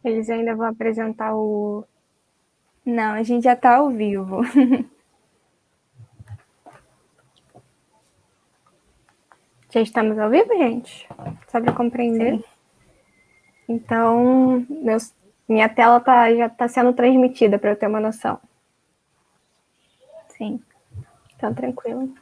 Eles ainda vão apresentar o... Não, a gente já está ao vivo. Já estamos ao vivo, gente? Só para compreender. Sim. Então, minha tela já está sendo transmitida, para eu ter uma noção. Sim. Então, tranquilo.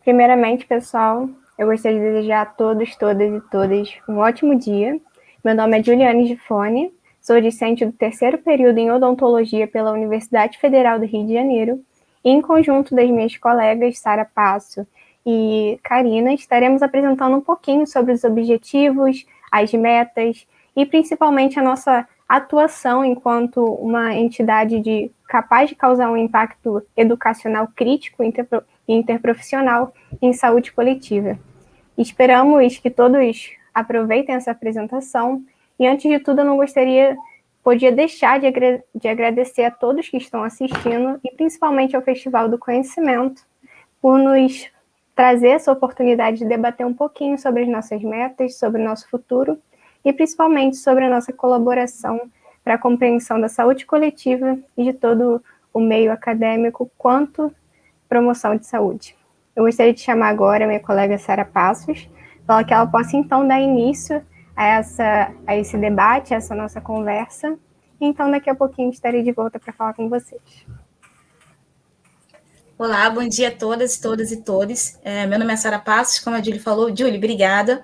Primeiramente, pessoal, eu gostaria de desejar a todos, todas e todas um ótimo dia. Meu nome é Juliane Gifone, sou discente do terceiro período em odontologia pela Universidade Federal do Rio de Janeiro, e em conjunto das minhas colegas Sara Passo e Karina, estaremos apresentando um pouquinho sobre os objetivos, as metas e principalmente a nossa atuação enquanto uma entidade capaz de causar um impacto educacional crítico e interprofissional em saúde coletiva. Esperamos que todos aproveitem essa apresentação e, antes de tudo, eu não podia deixar de agradecer a todos que estão assistindo e principalmente ao Festival do Conhecimento por nos trazer essa oportunidade de debater um pouquinho sobre as nossas metas, sobre o nosso futuro e principalmente sobre a nossa colaboração para a compreensão da saúde coletiva e de todo o meio acadêmico quanto promoção de saúde. Eu gostaria de chamar agora a minha colega Sara Passos, para que ela possa então dar início a esse debate, a essa nossa conversa. Então, daqui a pouquinho estarei de volta para falar com vocês. Olá, bom dia a todas e todos. Meu nome é Sara Passos, como a Julie falou. Julie, obrigada.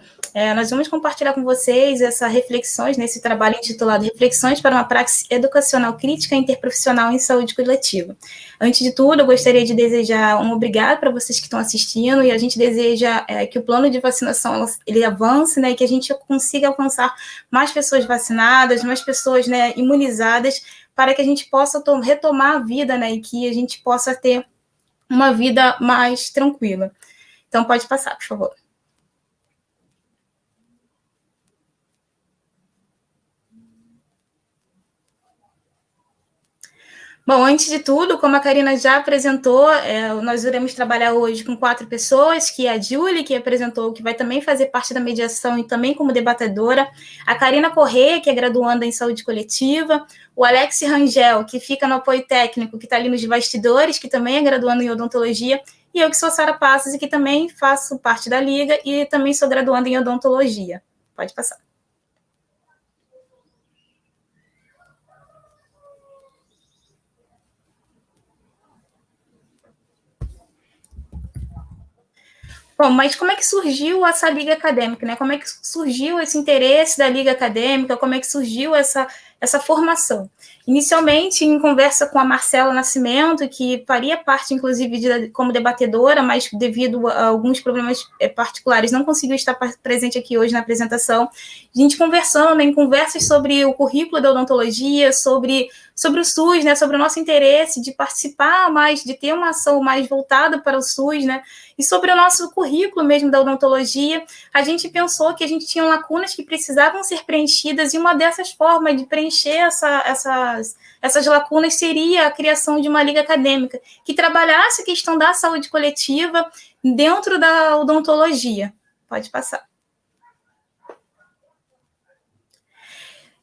Nós vamos compartilhar com vocês essas reflexões, nesse trabalho intitulado Reflexões para uma Praxis Educacional Crítica e Interprofissional em Saúde Coletiva. Antes de tudo, eu gostaria de desejar um obrigado para vocês que estão assistindo, e a gente deseja que o plano de vacinação ele avance, né, e que a gente consiga alcançar mais pessoas vacinadas, mais pessoas, né, imunizadas, para que a gente possa retomar a vida, né, e que a gente possa ter uma vida mais tranquila. Então, pode passar, por favor. Bom, antes de tudo, como a Karina já apresentou, nós iremos trabalhar hoje com 4 pessoas, que é a Julie, que apresentou, que vai também fazer parte da mediação e também como debatedora, a Karina Corrêa, que é graduanda em saúde coletiva, o Alex Rangel, que fica no apoio técnico, que está ali nos bastidores, que também é graduando em odontologia, e eu que sou Sara Passos e que também faço parte da Liga e também sou graduanda em odontologia. Pode passar. Bom, mas como é que surgiu essa liga acadêmica, né? Como é que surgiu esse interesse da liga acadêmica? Como é que surgiu essa formação? Inicialmente, em conversa com a Marcela Nascimento, que faria parte, inclusive, como debatedora, mas devido a alguns problemas particulares, não conseguiu estar presente aqui hoje na apresentação. A gente conversando, né, em conversas sobre o currículo da odontologia, sobre o SUS, né, sobre o nosso interesse de participar mais, de ter uma ação mais voltada para o SUS, né, e sobre o nosso currículo mesmo da odontologia, a gente pensou que a gente tinha lacunas que precisavam ser preenchidas, e uma dessas formas de preencher essas lacunas seria a criação de uma liga acadêmica que trabalhasse a questão da saúde coletiva dentro da odontologia. Pode passar.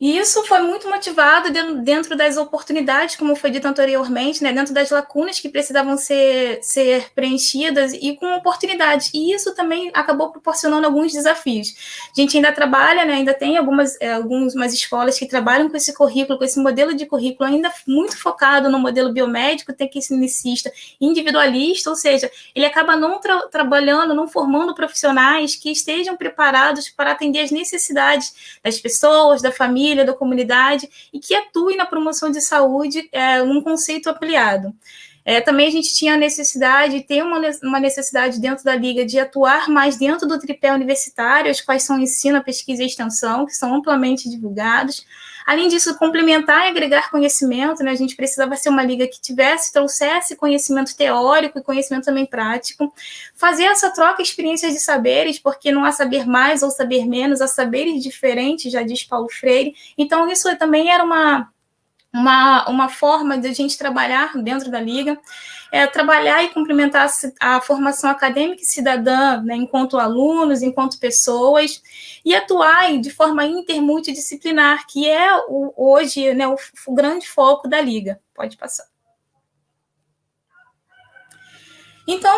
E isso foi muito motivado dentro das oportunidades, como foi dito anteriormente, né, dentro das lacunas que precisavam ser preenchidas e com oportunidades. E isso também acabou proporcionando alguns desafios. A gente ainda trabalha, né, ainda tem algumas escolas que trabalham com esse currículo, com esse modelo de currículo ainda muito focado no modelo biomédico, tecnicista, individualista, ou seja, ele acaba não trabalhando, não formando profissionais que estejam preparados para atender as necessidades das pessoas, da família, da comunidade, e que atue na promoção de saúde num conceito ampliado. Também a gente tinha a necessidade, tem uma necessidade dentro da Liga de atuar mais dentro do tripé universitário, os quais são ensino, pesquisa e extensão, que são amplamente divulgados. Além disso, complementar e agregar conhecimento, né? A gente precisava ser uma liga que trouxesse conhecimento teórico e conhecimento também prático, fazer essa troca, experiências de saberes, porque não há saber mais ou saber menos, há saberes diferentes, já diz Paulo Freire. Então, isso também era uma forma de a gente trabalhar dentro da Liga, trabalhar e complementar a formação acadêmica e cidadã, né, enquanto alunos, enquanto pessoas, e atuar de forma intermultidisciplinar, que é hoje, né, o grande foco da Liga. Pode passar. Então,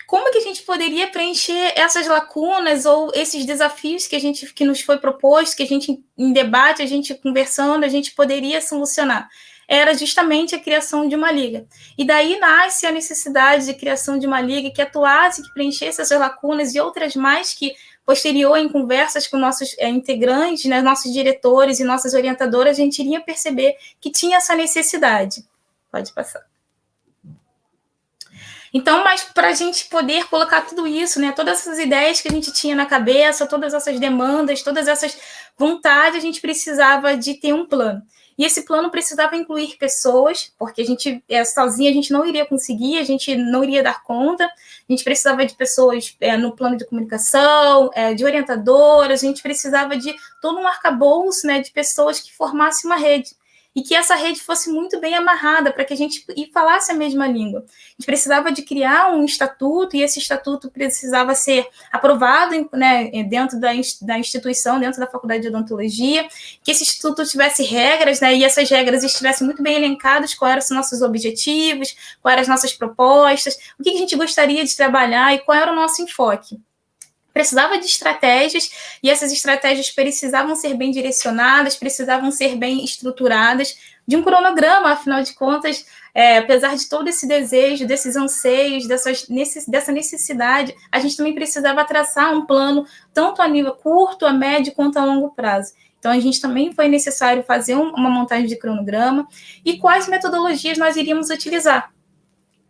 como que a gente poderia preencher essas lacunas ou esses desafios que nos foi proposto, que a gente, em debate, a gente conversando, a gente poderia solucionar? Era justamente a criação de uma liga. E daí nasce a necessidade de criação de uma liga que atuasse, que preenchesse essas lacunas e outras mais que, posterior, em conversas com nossos integrantes, né, nossos diretores e nossas orientadoras, a gente iria perceber que tinha essa necessidade. Pode passar. Então, mas para a gente poder colocar tudo isso, né, todas essas ideias que a gente tinha na cabeça, todas essas demandas, todas essas vontades, a gente precisava de ter um plano. E esse plano precisava incluir pessoas, porque a gente, sozinha, a gente não iria conseguir, a gente não iria dar conta, a gente precisava de pessoas no plano de comunicação, de orientadoras, a gente precisava de todo um arcabouço, né, de pessoas que formassem uma rede. E que essa rede fosse muito bem amarrada para que a gente falasse a mesma língua. A gente precisava de criar um estatuto, e esse estatuto precisava ser aprovado, né, dentro da instituição, dentro da Faculdade de Odontologia, que esse estatuto tivesse regras, né, e essas regras estivessem muito bem elencadas, quais eram os nossos objetivos, quais eram as nossas propostas, o que a gente gostaria de trabalhar e qual era o nosso enfoque. Precisava de estratégias, e essas estratégias precisavam ser bem direcionadas, precisavam ser bem estruturadas, de um cronograma, afinal de contas, apesar de todo esse desejo, desses anseios, dessa necessidade, a gente também precisava traçar um plano, tanto a nível curto, a médio, quanto a longo prazo. Então, a gente também foi necessário fazer uma montagem de cronograma, e quais metodologias nós iríamos utilizar.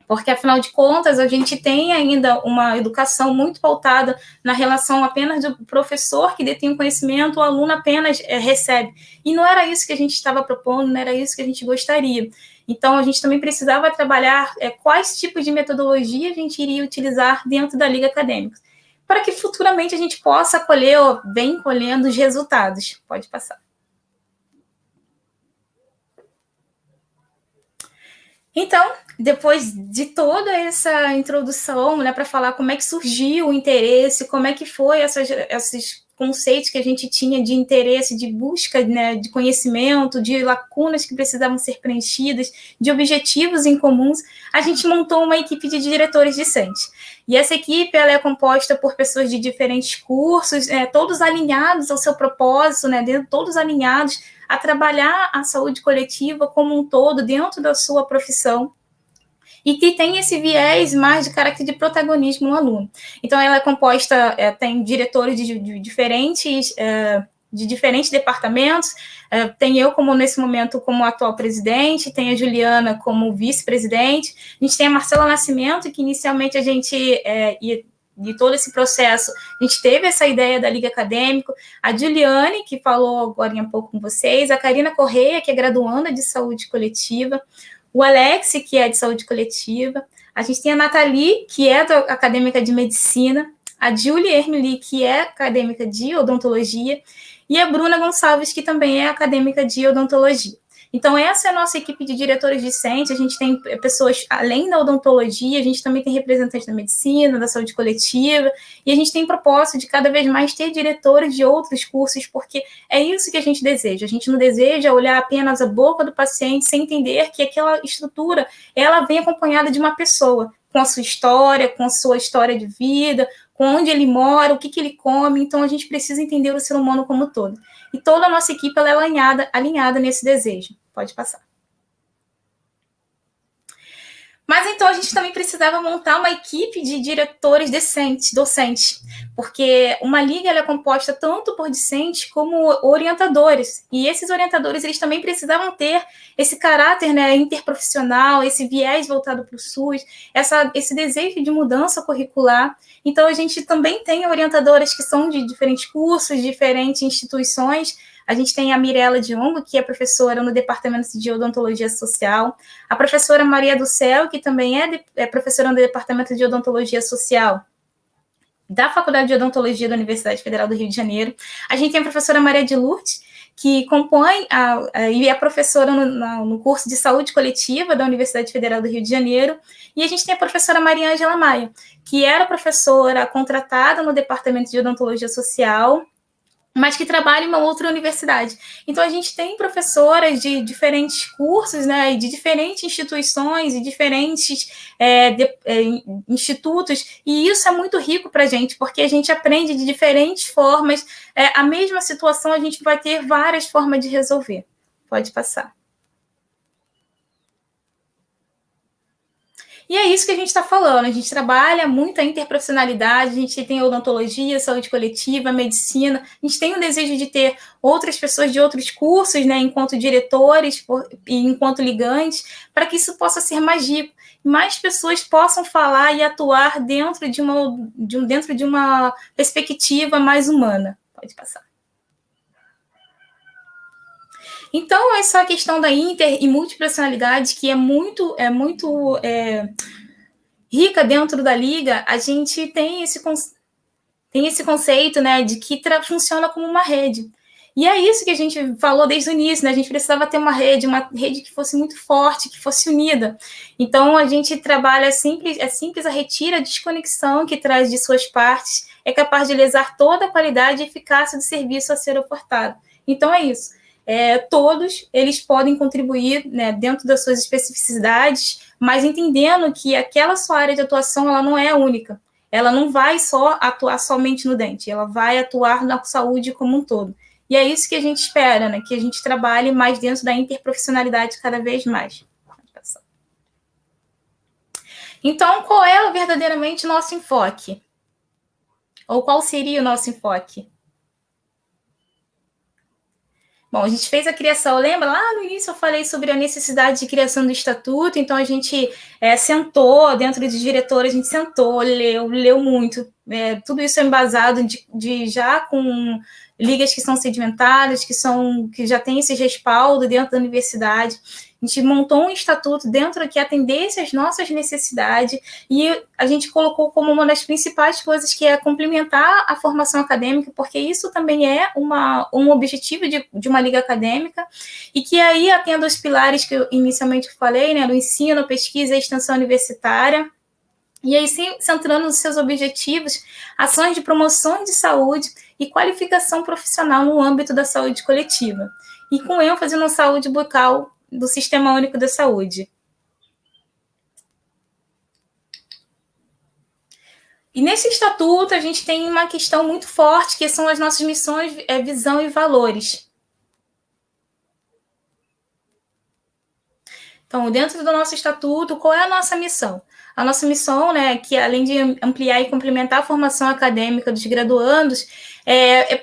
Porque, afinal de contas, a gente tem ainda uma educação muito pautada na relação apenas do professor que detém o conhecimento, o aluno apenas recebe. E não era isso que a gente estava propondo, não era isso que a gente gostaria. Então, a gente também precisava trabalhar quais tipos de metodologia a gente iria utilizar dentro da Liga Acadêmica, para que futuramente a gente possa colher, ou vem colhendo os resultados. Pode passar. Então, depois de toda essa introdução, né, para falar como é que surgiu o interesse, como é que foi esses conceitos que a gente tinha de interesse, de busca, né, de conhecimento, de lacunas que precisavam ser preenchidas, de objetivos em comuns, a gente montou uma equipe de diretores discentes. E essa equipe ela é composta por pessoas de diferentes cursos, todos alinhados ao seu propósito, né, todos alinhados a trabalhar a saúde coletiva como um todo dentro da sua profissão, e que tem esse viés mais de caráter de protagonismo no aluno. Então, ela é composta, tem diretores de diferentes departamentos, tem eu, como nesse momento, como atual presidente, tem a Juliana como vice-presidente, a gente tem a Marcela Nascimento, que inicialmente a gente de todo esse processo, a gente teve essa ideia da Liga Acadêmica, a Juliane, que falou agora há pouco com vocês, a Karina Correia, que é graduanda de saúde coletiva, o Alex, que é de saúde coletiva, a gente tem a Nathalie, que é acadêmica de medicina, a Julie Ermeli, que é acadêmica de odontologia, e a Bruna Gonçalves, que também é acadêmica de odontologia. Então, essa é a nossa equipe de diretores discentes, a gente tem pessoas, além da odontologia, a gente também tem representantes da medicina, da saúde coletiva, e a gente tem propósito de cada vez mais ter diretores de outros cursos, porque é isso que a gente não deseja olhar apenas a boca do paciente sem entender que aquela estrutura, ela vem acompanhada de uma pessoa, com a sua história de vida, com onde ele mora, o que ele come, então a gente precisa entender o ser humano como um todo. E toda a nossa equipe ela é alinhada nesse desejo. Pode passar. Mas então a gente também precisava montar uma equipe de diretores docentes, porque uma liga ela é composta tanto por discentes como orientadores, e esses orientadores eles também precisavam ter esse caráter, né, interprofissional, esse viés voltado para o SUS, esse desejo de mudança curricular. Então a gente também tem orientadoras que são de diferentes cursos, diferentes instituições. A gente tem a Mirella Diongo, que é professora no Departamento de Odontologia Social, a professora Maria do Céu, que também é professora no Departamento de Odontologia Social da Faculdade de Odontologia da Universidade Federal do Rio de Janeiro. A gente tem a professora Maria de Lourdes, que compõe e é professora no curso de saúde coletiva da Universidade Federal do Rio de Janeiro. E a gente tem a professora Maria Ângela Maia, que era professora contratada no Departamento de Odontologia Social, mas que trabalha em uma outra universidade. Então, a gente tem professoras de diferentes cursos, né, de diferentes instituições e diferentes institutos, e isso é muito rico para a gente, porque a gente aprende de diferentes formas. A mesma situação, a gente vai ter várias formas de resolver. Pode passar. E é isso que a gente está falando, a gente trabalha muita interprofissionalidade, a gente tem odontologia, saúde coletiva, medicina, a gente tem o desejo de ter outras pessoas de outros cursos, né, enquanto diretores e enquanto ligantes, para que isso possa ser mais rico, mais pessoas possam falar e atuar dentro de uma perspectiva mais humana. Pode passar. Então, essa questão da inter e multiprofissionalidade, que é muito rica dentro da Liga, a gente tem esse conceito, né, de que funciona como uma rede. E é isso que a gente falou desde o início, né? A gente precisava ter uma rede que fosse muito forte, que fosse unida. Então, a gente trabalha simples a retira a desconexão que traz de suas partes, é capaz de lesar toda a qualidade e eficácia do serviço a ser ofertado. Então, é isso. Todos eles podem contribuir, né, dentro das suas especificidades, mas entendendo que aquela sua área de atuação ela não é única. Ela não vai só atuar somente no dente, ela vai atuar na saúde como um todo. E é isso que a gente espera, né, que a gente trabalhe mais dentro da interprofissionalidade cada vez mais. Então, qual é verdadeiramente o nosso enfoque? Ou qual seria o nosso enfoque? Bom, a gente fez a criação, lembra? Lá no início eu falei sobre a necessidade de criação do estatuto, então a gente sentou, dentro dos diretores, a gente sentou, leu muito. Tudo isso é embasado já com ligas que são sedimentadas, que já tem esse respaldo dentro da universidade. A gente montou um estatuto dentro que atendesse às nossas necessidades e a gente colocou como uma das principais coisas que é complementar a formação acadêmica, porque isso também é um objetivo de uma liga acadêmica, e que aí atenda os pilares que eu inicialmente falei, né, do ensino, pesquisa e extensão universitária. E aí, centrando nos seus objetivos, ações de promoção de saúde e qualificação profissional no âmbito da saúde coletiva, e com ênfase na saúde bucal do Sistema Único da Saúde. E nesse estatuto, a gente tem uma questão muito forte, que são as nossas missões, visão e valores. Então, dentro do nosso estatuto, qual é a nossa missão? A nossa missão, né, que além de ampliar e complementar a formação acadêmica dos graduandos,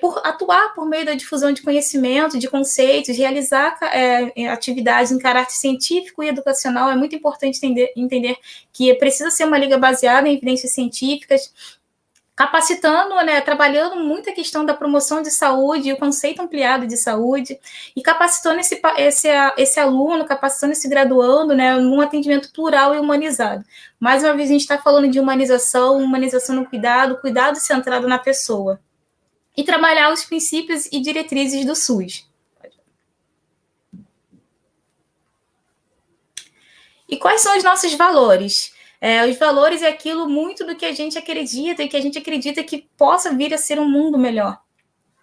por atuar por meio da difusão de conhecimento, de conceitos, realizar atividades em caráter científico e educacional. É muito importante entender que precisa ser uma liga baseada em evidências científicas, capacitando, né, trabalhando muito a questão da promoção de saúde e o conceito ampliado de saúde, e capacitando esse aluno, capacitando esse graduando, né, num atendimento plural e humanizado. Mais uma vez, a gente está falando de humanização no cuidado centrado na pessoa. E trabalhar os princípios e diretrizes do SUS. E quais são os nossos valores? Os valores é aquilo muito do que a gente acredita e que a gente acredita que possa vir a ser um mundo melhor.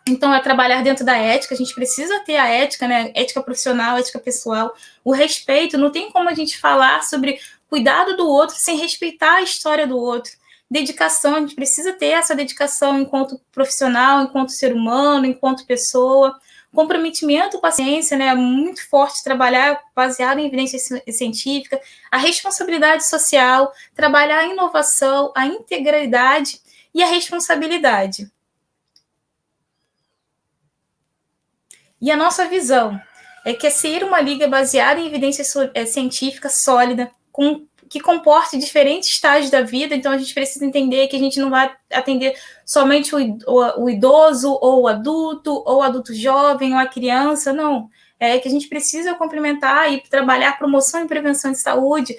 Então, é trabalhar dentro da ética, a gente precisa ter a ética, né? Ética profissional, ética pessoal, o respeito. Não tem como a gente falar sobre cuidado do outro sem respeitar a história do outro. Dedicação, a gente precisa ter essa dedicação enquanto profissional, enquanto ser humano, enquanto pessoa. Comprometimento com a ciência, né, muito forte, trabalhar baseado em evidência científica, a responsabilidade social, trabalhar a inovação, a integralidade e a responsabilidade. E a nossa visão é que ser uma liga baseada em evidência científica sólida, que comporte diferentes estágios da vida. Então, a gente precisa entender que a gente não vai atender somente o idoso, ou o adulto jovem, ou a criança, não. É que a gente precisa complementar e trabalhar promoção e prevenção de saúde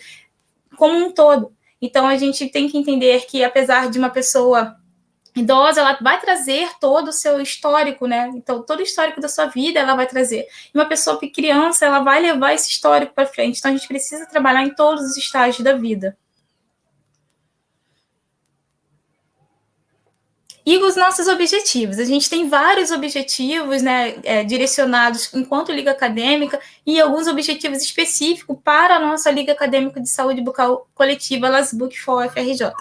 como um todo. Então, a gente tem que entender que, apesar de uma pessoa idosa, ela vai trazer todo o seu histórico, né? Então, todo o histórico da sua vida ela vai trazer. E uma pessoa criança, ela vai levar esse histórico para frente. Então, a gente precisa trabalhar em todos os estágios da vida. E os nossos objetivos. A gente tem vários objetivos, né, direcionados enquanto Liga Acadêmica e alguns objetivos específicos para a nossa Liga Acadêmica de Saúde Bucal Coletiva, LASBUC for FRJ,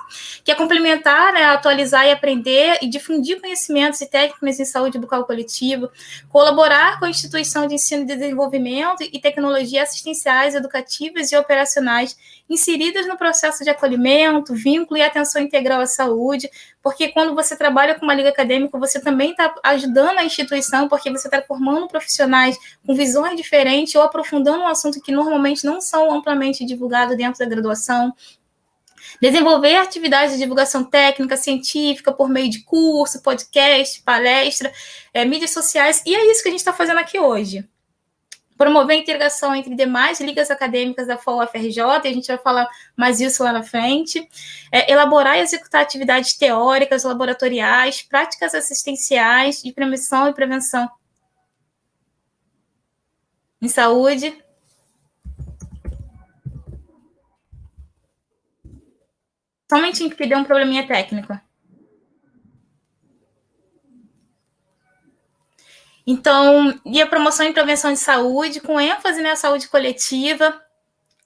que é complementar, né, atualizar e aprender e difundir conhecimentos e técnicas em saúde bucal coletiva, colaborar com a instituição de ensino e desenvolvimento e tecnologias assistenciais, educativas e operacionais inseridas no processo de acolhimento, vínculo e atenção integral à saúde, porque quando você trabalha com uma liga acadêmica, você também está ajudando a instituição, porque você está formando profissionais com visões diferentes ou aprofundando um assunto que normalmente não são amplamente divulgados dentro da graduação. Desenvolver atividades de divulgação técnica, científica, por meio de curso, podcast, palestra, mídias sociais, e é isso que a gente está fazendo aqui hoje. Promover a integração entre demais ligas acadêmicas da FOL-FRJ, e a gente vai falar mais isso lá na frente. Elaborar e executar atividades teóricas, laboratoriais, práticas assistenciais de promoção e prevenção em saúde. Somente que deu um probleminha técnico. Então, e a promoção e prevenção de saúde, com ênfase na saúde coletiva,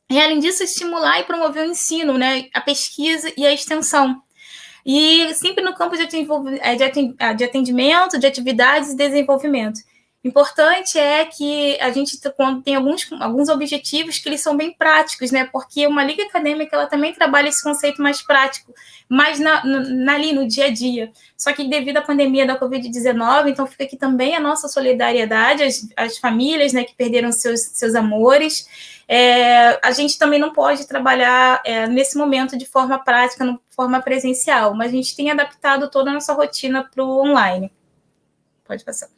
e, além disso, estimular e promover o ensino, né, a pesquisa e a extensão. E sempre no campo de atendimento, de atividades e desenvolvimento. Importante é que a gente tem alguns objetivos que eles são bem práticos, né? Porque uma liga acadêmica ela também trabalha esse conceito mais prático, mais ali no dia a dia. Só que devido à pandemia da Covid-19, então fica aqui também a nossa solidariedade às famílias, né, que perderam seus amores. A gente também não pode trabalhar nesse momento de forma prática, de forma presencial, mas a gente tem adaptado toda a nossa rotina para o online. Pode passar.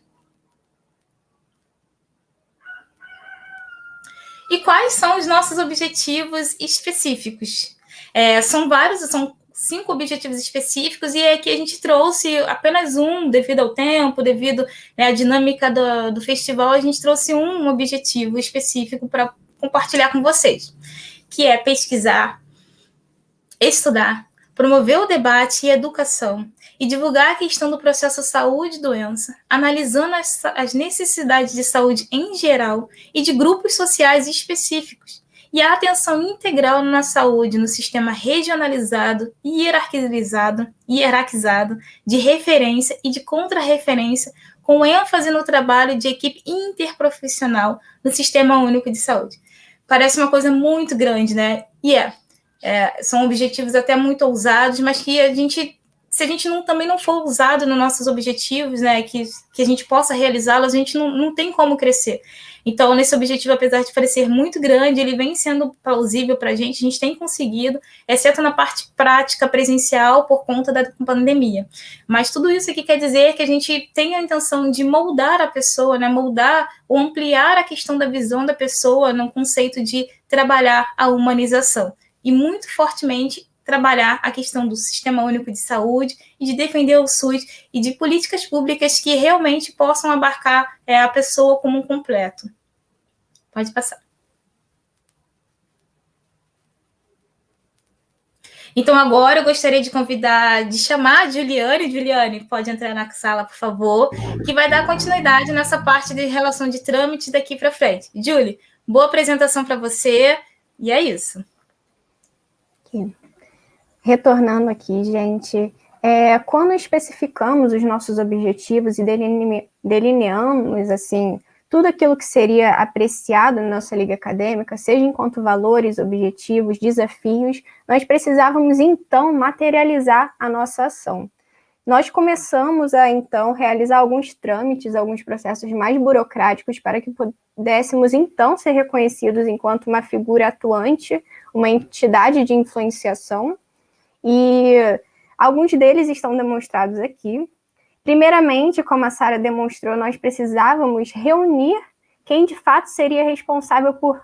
E quais são os nossos objetivos específicos? São vários, são 5 objetivos específicos, e aqui a gente trouxe apenas um, devido ao tempo, devido à dinâmica do festival, a gente trouxe um objetivo específico para compartilhar com vocês, que é pesquisar, estudar, promover o debate e educação, e divulgar a questão do processo saúde e doença, analisando as necessidades de saúde em geral e de grupos sociais específicos, e a atenção integral na saúde no sistema regionalizado e hierarquizado de referência e de contrarreferência, com ênfase no trabalho de equipe interprofissional no Sistema Único de Saúde. Parece uma coisa muito grande, né? E são objetivos até muito ousados, mas que se a gente também não for ousado nos nossos objetivos, né, que a gente possa realizá-los, a gente não tem como crescer. Então, nesse objetivo, apesar de parecer muito grande, ele vem sendo plausível para a gente tem conseguido, exceto na parte prática presencial, por conta da pandemia. Mas tudo isso aqui quer dizer que a gente tem a intenção de moldar a pessoa, né, moldar ou ampliar a questão da visão da pessoa no conceito de trabalhar a humanização. E muito fortemente trabalhar a questão do Sistema Único de Saúde e de defender o SUS e de políticas públicas que realmente possam abarcar a pessoa como um completo. Pode passar. Então, agora eu gostaria de chamar a Juliane. Juliane, pode entrar na sala, por favor, que vai dar continuidade nessa parte de relação de trâmites daqui para frente. Julie, boa apresentação para você, e é isso. Aqui. Retornando aqui, gente, quando especificamos os nossos objetivos e delineamos, assim, tudo aquilo que seria apreciado na nossa liga acadêmica, seja enquanto valores, objetivos, desafios, nós precisávamos, então, materializar a nossa ação. Nós começamos a, então, realizar alguns trâmites, alguns processos mais burocráticos para que pudéssemos, então, ser reconhecidos enquanto uma figura atuante, uma entidade de influenciação, e alguns deles estão demonstrados aqui. Primeiramente, como a Sara demonstrou, nós precisávamos reunir quem de fato seria responsável por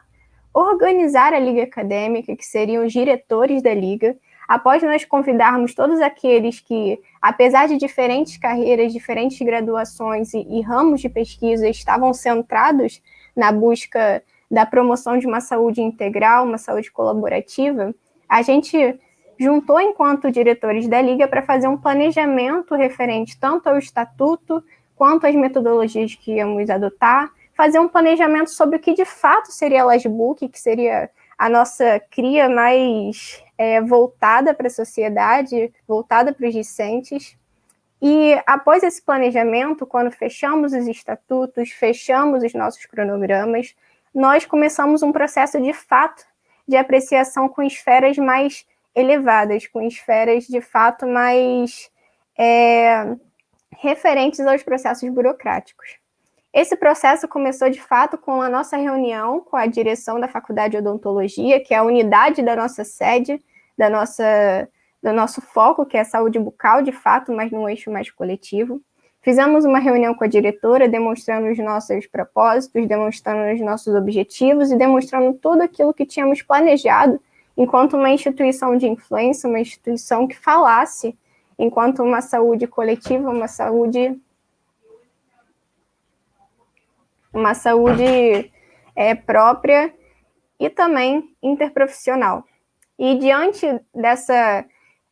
organizar a liga acadêmica, que seriam os diretores da liga, após nós convidarmos todos aqueles que, apesar de diferentes carreiras, diferentes graduações e ramos de pesquisa, estavam centrados na busca da promoção de uma saúde integral, uma saúde colaborativa, a gente juntou enquanto diretores da Liga para fazer um planejamento referente tanto ao estatuto quanto às metodologias que íamos adotar, fazer um planejamento sobre o que de fato seria a Lastbook, que seria a nossa cria mais voltada para a sociedade, voltada para os discentes. E após esse planejamento, quando fechamos os estatutos, fechamos os nossos cronogramas, nós começamos um processo de fato de apreciação com esferas mais elevadas, com esferas de fato mais referentes aos processos burocráticos. Esse processo começou, de fato, com a nossa reunião com a direção da Faculdade de Odontologia, que é a unidade da nossa sede, do nosso foco, que é a saúde bucal, de fato, mas num eixo mais coletivo. Fizemos uma reunião com a diretora, demonstrando os nossos propósitos, demonstrando os nossos objetivos e demonstrando tudo aquilo que tínhamos planejado enquanto uma instituição de influência, uma instituição que falasse enquanto uma saúde coletiva, uma saúde própria e também interprofissional. E diante dessa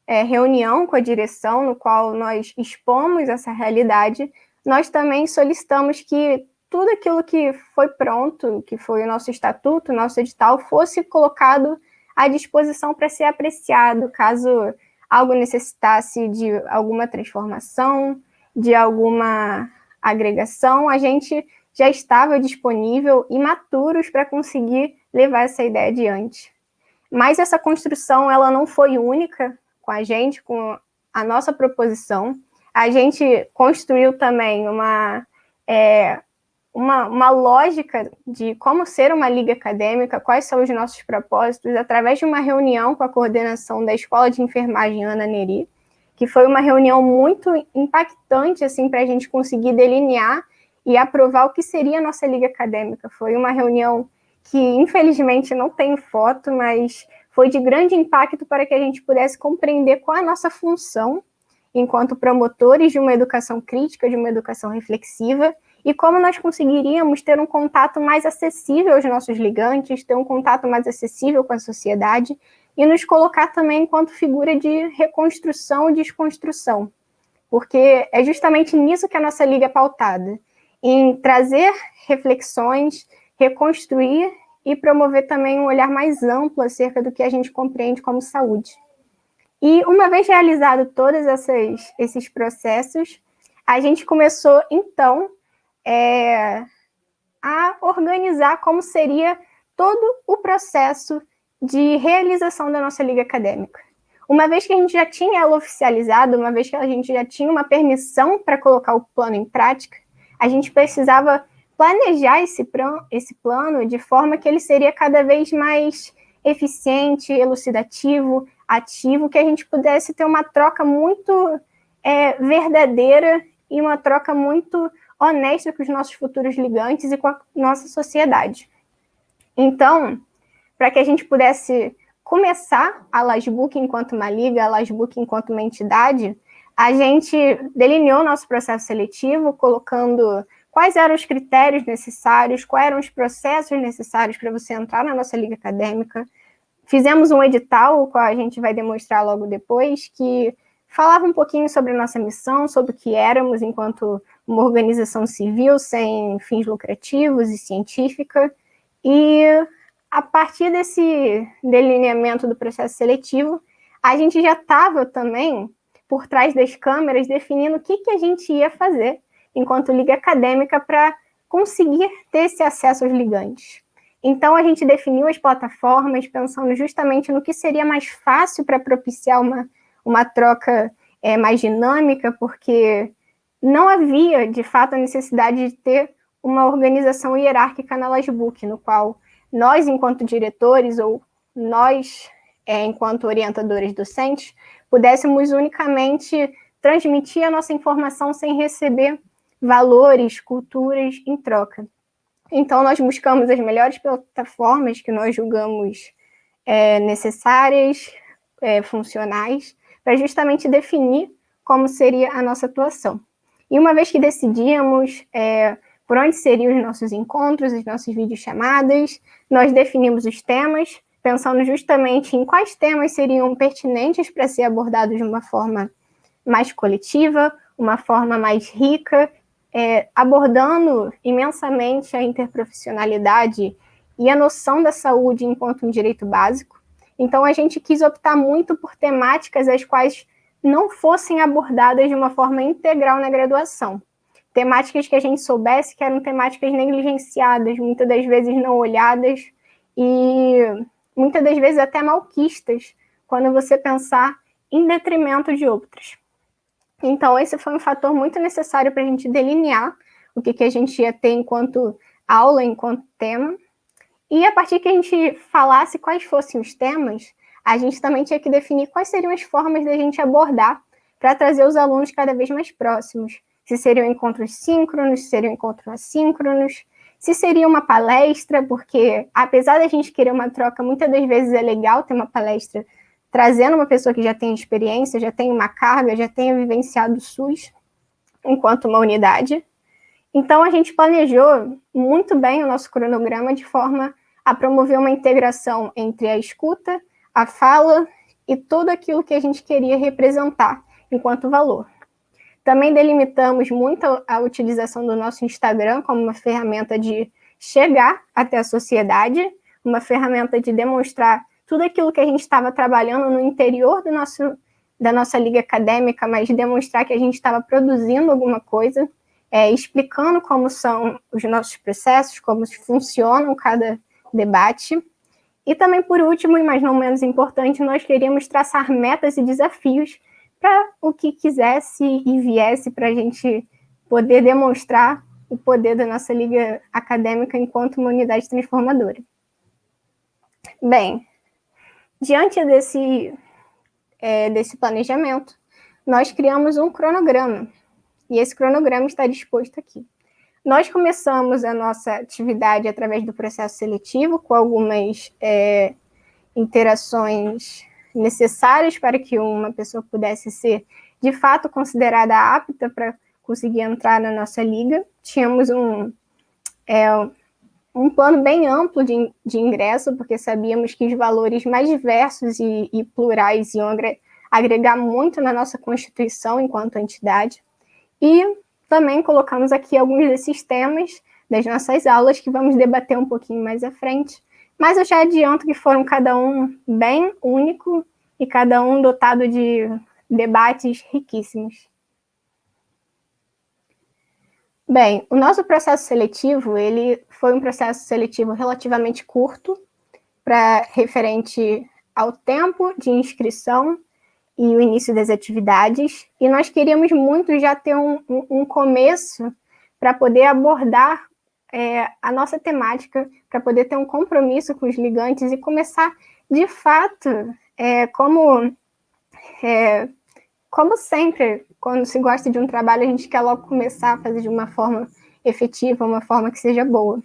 reunião com a direção, no qual nós expomos essa realidade, nós também solicitamos que tudo aquilo que foi pronto, que foi o nosso estatuto, o nosso edital, fosse colocado à disposição para ser apreciado, caso algo necessitasse de alguma transformação, de alguma agregação, a gente já estava disponível e maturos para conseguir levar essa ideia adiante. Mas essa construção, ela não foi única com a gente, com a nossa proposição. A gente construiu também uma lógica de como ser uma liga acadêmica, quais são os nossos propósitos, através de uma reunião com a coordenação da Escola de Enfermagem Ana Neri, que foi uma reunião muito impactante assim, para a gente conseguir delinear e aprovar o que seria a nossa liga acadêmica. Foi uma reunião que, infelizmente, não tem foto, mas foi de grande impacto para que a gente pudesse compreender qual é a nossa função enquanto promotores de uma educação crítica, de uma educação reflexiva, e como nós conseguiríamos ter um contato mais acessível aos nossos ligantes, ter um contato mais acessível com a sociedade, e nos colocar também enquanto figura de reconstrução e desconstrução, porque é justamente nisso que a nossa liga é pautada, em trazer reflexões, reconstruir e promover também um olhar mais amplo acerca do que a gente compreende como saúde. E uma vez realizado todos esses processos, a gente começou, então, a organizar como seria todo o processo de realização da nossa liga acadêmica. Uma vez que a gente já tinha ela oficializada, uma vez que a gente já tinha uma permissão para colocar o plano em prática, a gente precisava planejar esse plano de forma que ele seria cada vez mais eficiente, elucidativo, ativo, que a gente pudesse ter uma troca muito verdadeira e uma troca muito honesta com os nossos futuros ligantes e com a nossa sociedade. Então, para que a gente pudesse começar a Lastbook enquanto uma liga, a Lastbook enquanto uma entidade, a gente delineou nosso processo seletivo, colocando quais eram os critérios necessários, quais eram os processos necessários para você entrar na nossa liga acadêmica. Fizemos um edital, o qual a gente vai demonstrar logo depois, que falava um pouquinho sobre a nossa missão, sobre o que éramos enquanto uma organização civil sem fins lucrativos e científica. E a partir desse delineamento do processo seletivo, a gente já estava também por trás das câmeras definindo o que a gente ia fazer enquanto liga acadêmica para conseguir ter esse acesso aos ligantes. Então, a gente definiu as plataformas pensando justamente no que seria mais fácil para propiciar uma troca mais dinâmica, porque não havia, de fato, a necessidade de ter uma organização hierárquica na Lastbook, no qual nós, enquanto diretores, ou nós, enquanto orientadores docentes, pudéssemos unicamente transmitir a nossa informação sem receber valores, culturas em troca. Então, nós buscamos as melhores plataformas que nós julgamos necessárias, funcionais, para justamente definir como seria a nossa atuação. E uma vez que decidimos por onde seriam os nossos encontros, as nossas videochamadas, nós definimos os temas, pensando justamente em quais temas seriam pertinentes para ser abordados de uma forma mais coletiva, uma forma mais rica, abordando imensamente a interprofissionalidade e a noção da saúde enquanto um direito básico. Então, a gente quis optar muito por temáticas as quais não fossem abordadas de uma forma integral na graduação. Temáticas que a gente soubesse que eram temáticas negligenciadas, muitas das vezes não olhadas e muitas das vezes até malquistas, quando você pensar em detrimento de outras. Então, esse foi um fator muito necessário para a gente delinear o que a gente ia ter enquanto aula, enquanto tema. E a partir que a gente falasse quais fossem os temas, a gente também tinha que definir quais seriam as formas da gente abordar para trazer os alunos cada vez mais próximos. Se seriam encontros síncronos, se seriam encontros assíncronos, se seria uma palestra, porque apesar da gente querer uma troca, muitas das vezes é legal ter uma palestra trazendo uma pessoa que já tem experiência, já tem uma carga, já tenha vivenciado o SUS enquanto uma unidade. Então, a gente planejou muito bem o nosso cronograma de forma a promover uma integração entre a escuta, a fala e tudo aquilo que a gente queria representar enquanto valor. Também delimitamos muito a utilização do nosso Instagram como uma ferramenta de chegar até a sociedade, uma ferramenta de demonstrar tudo aquilo que a gente estava trabalhando no interior da nossa liga acadêmica, mas demonstrar que a gente estava produzindo alguma coisa, explicando como são os nossos processos, como funcionam cada debate. E também, por último, e mas não menos importante, nós queríamos traçar metas e desafios para o que quisesse e viesse para a gente poder demonstrar o poder da nossa liga acadêmica enquanto uma unidade transformadora. Bem, diante desse planejamento, nós criamos um cronograma, e esse cronograma está disposto aqui. Nós começamos a nossa atividade através do processo seletivo, com algumas interações necessárias para que uma pessoa pudesse ser, de fato, considerada apta para conseguir entrar na nossa liga. Tínhamos um plano bem amplo de ingresso, porque sabíamos que os valores mais diversos e plurais iam agregar muito na nossa constituição enquanto entidade. E também colocamos aqui alguns desses temas das nossas aulas que vamos debater um pouquinho mais à frente, mas eu já adianto que foram cada um bem único e cada um dotado de debates riquíssimos. Bem, o nosso processo seletivo, ele foi um processo seletivo relativamente curto, referente ao tempo de inscrição e o início das atividades, e nós queríamos muito já ter um começo para poder abordar a nossa temática, para poder ter um compromisso com os ligantes e começar, de fato, como sempre, quando se gosta de um trabalho, a gente quer logo começar a fazer de uma forma efetiva, uma forma que seja boa.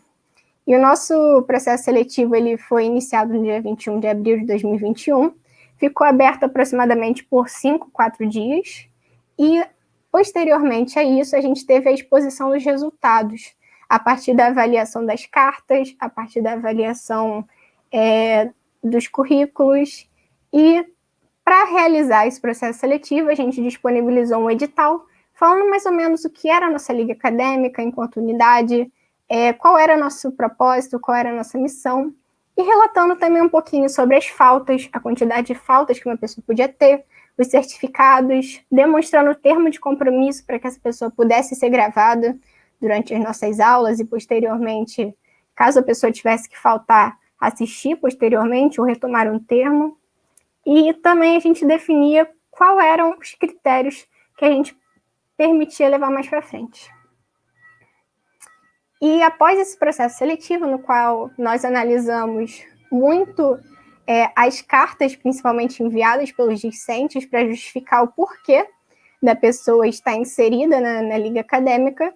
E o nosso processo seletivo ele foi iniciado no dia 21 de abril de 2021, ficou aberto aproximadamente por 4 dias, e posteriormente a isso a gente teve a exposição dos resultados, a partir da avaliação das cartas, a partir da avaliação dos currículos, e para realizar esse processo seletivo, a gente disponibilizou um edital, falando mais ou menos o que era a nossa liga acadêmica enquanto unidade, qual era o nosso propósito, qual era a nossa missão, e relatando também um pouquinho sobre as faltas, a quantidade de faltas que uma pessoa podia ter, os certificados, demonstrando o termo de compromisso para que essa pessoa pudesse ser gravada durante as nossas aulas e posteriormente, caso a pessoa tivesse que faltar, assistir posteriormente ou retomar um termo. E também a gente definia quais eram os critérios que a gente permitia levar mais para frente. E após esse processo seletivo, no qual nós analisamos muito as cartas, principalmente enviadas pelos discentes, para justificar o porquê da pessoa estar inserida na liga acadêmica,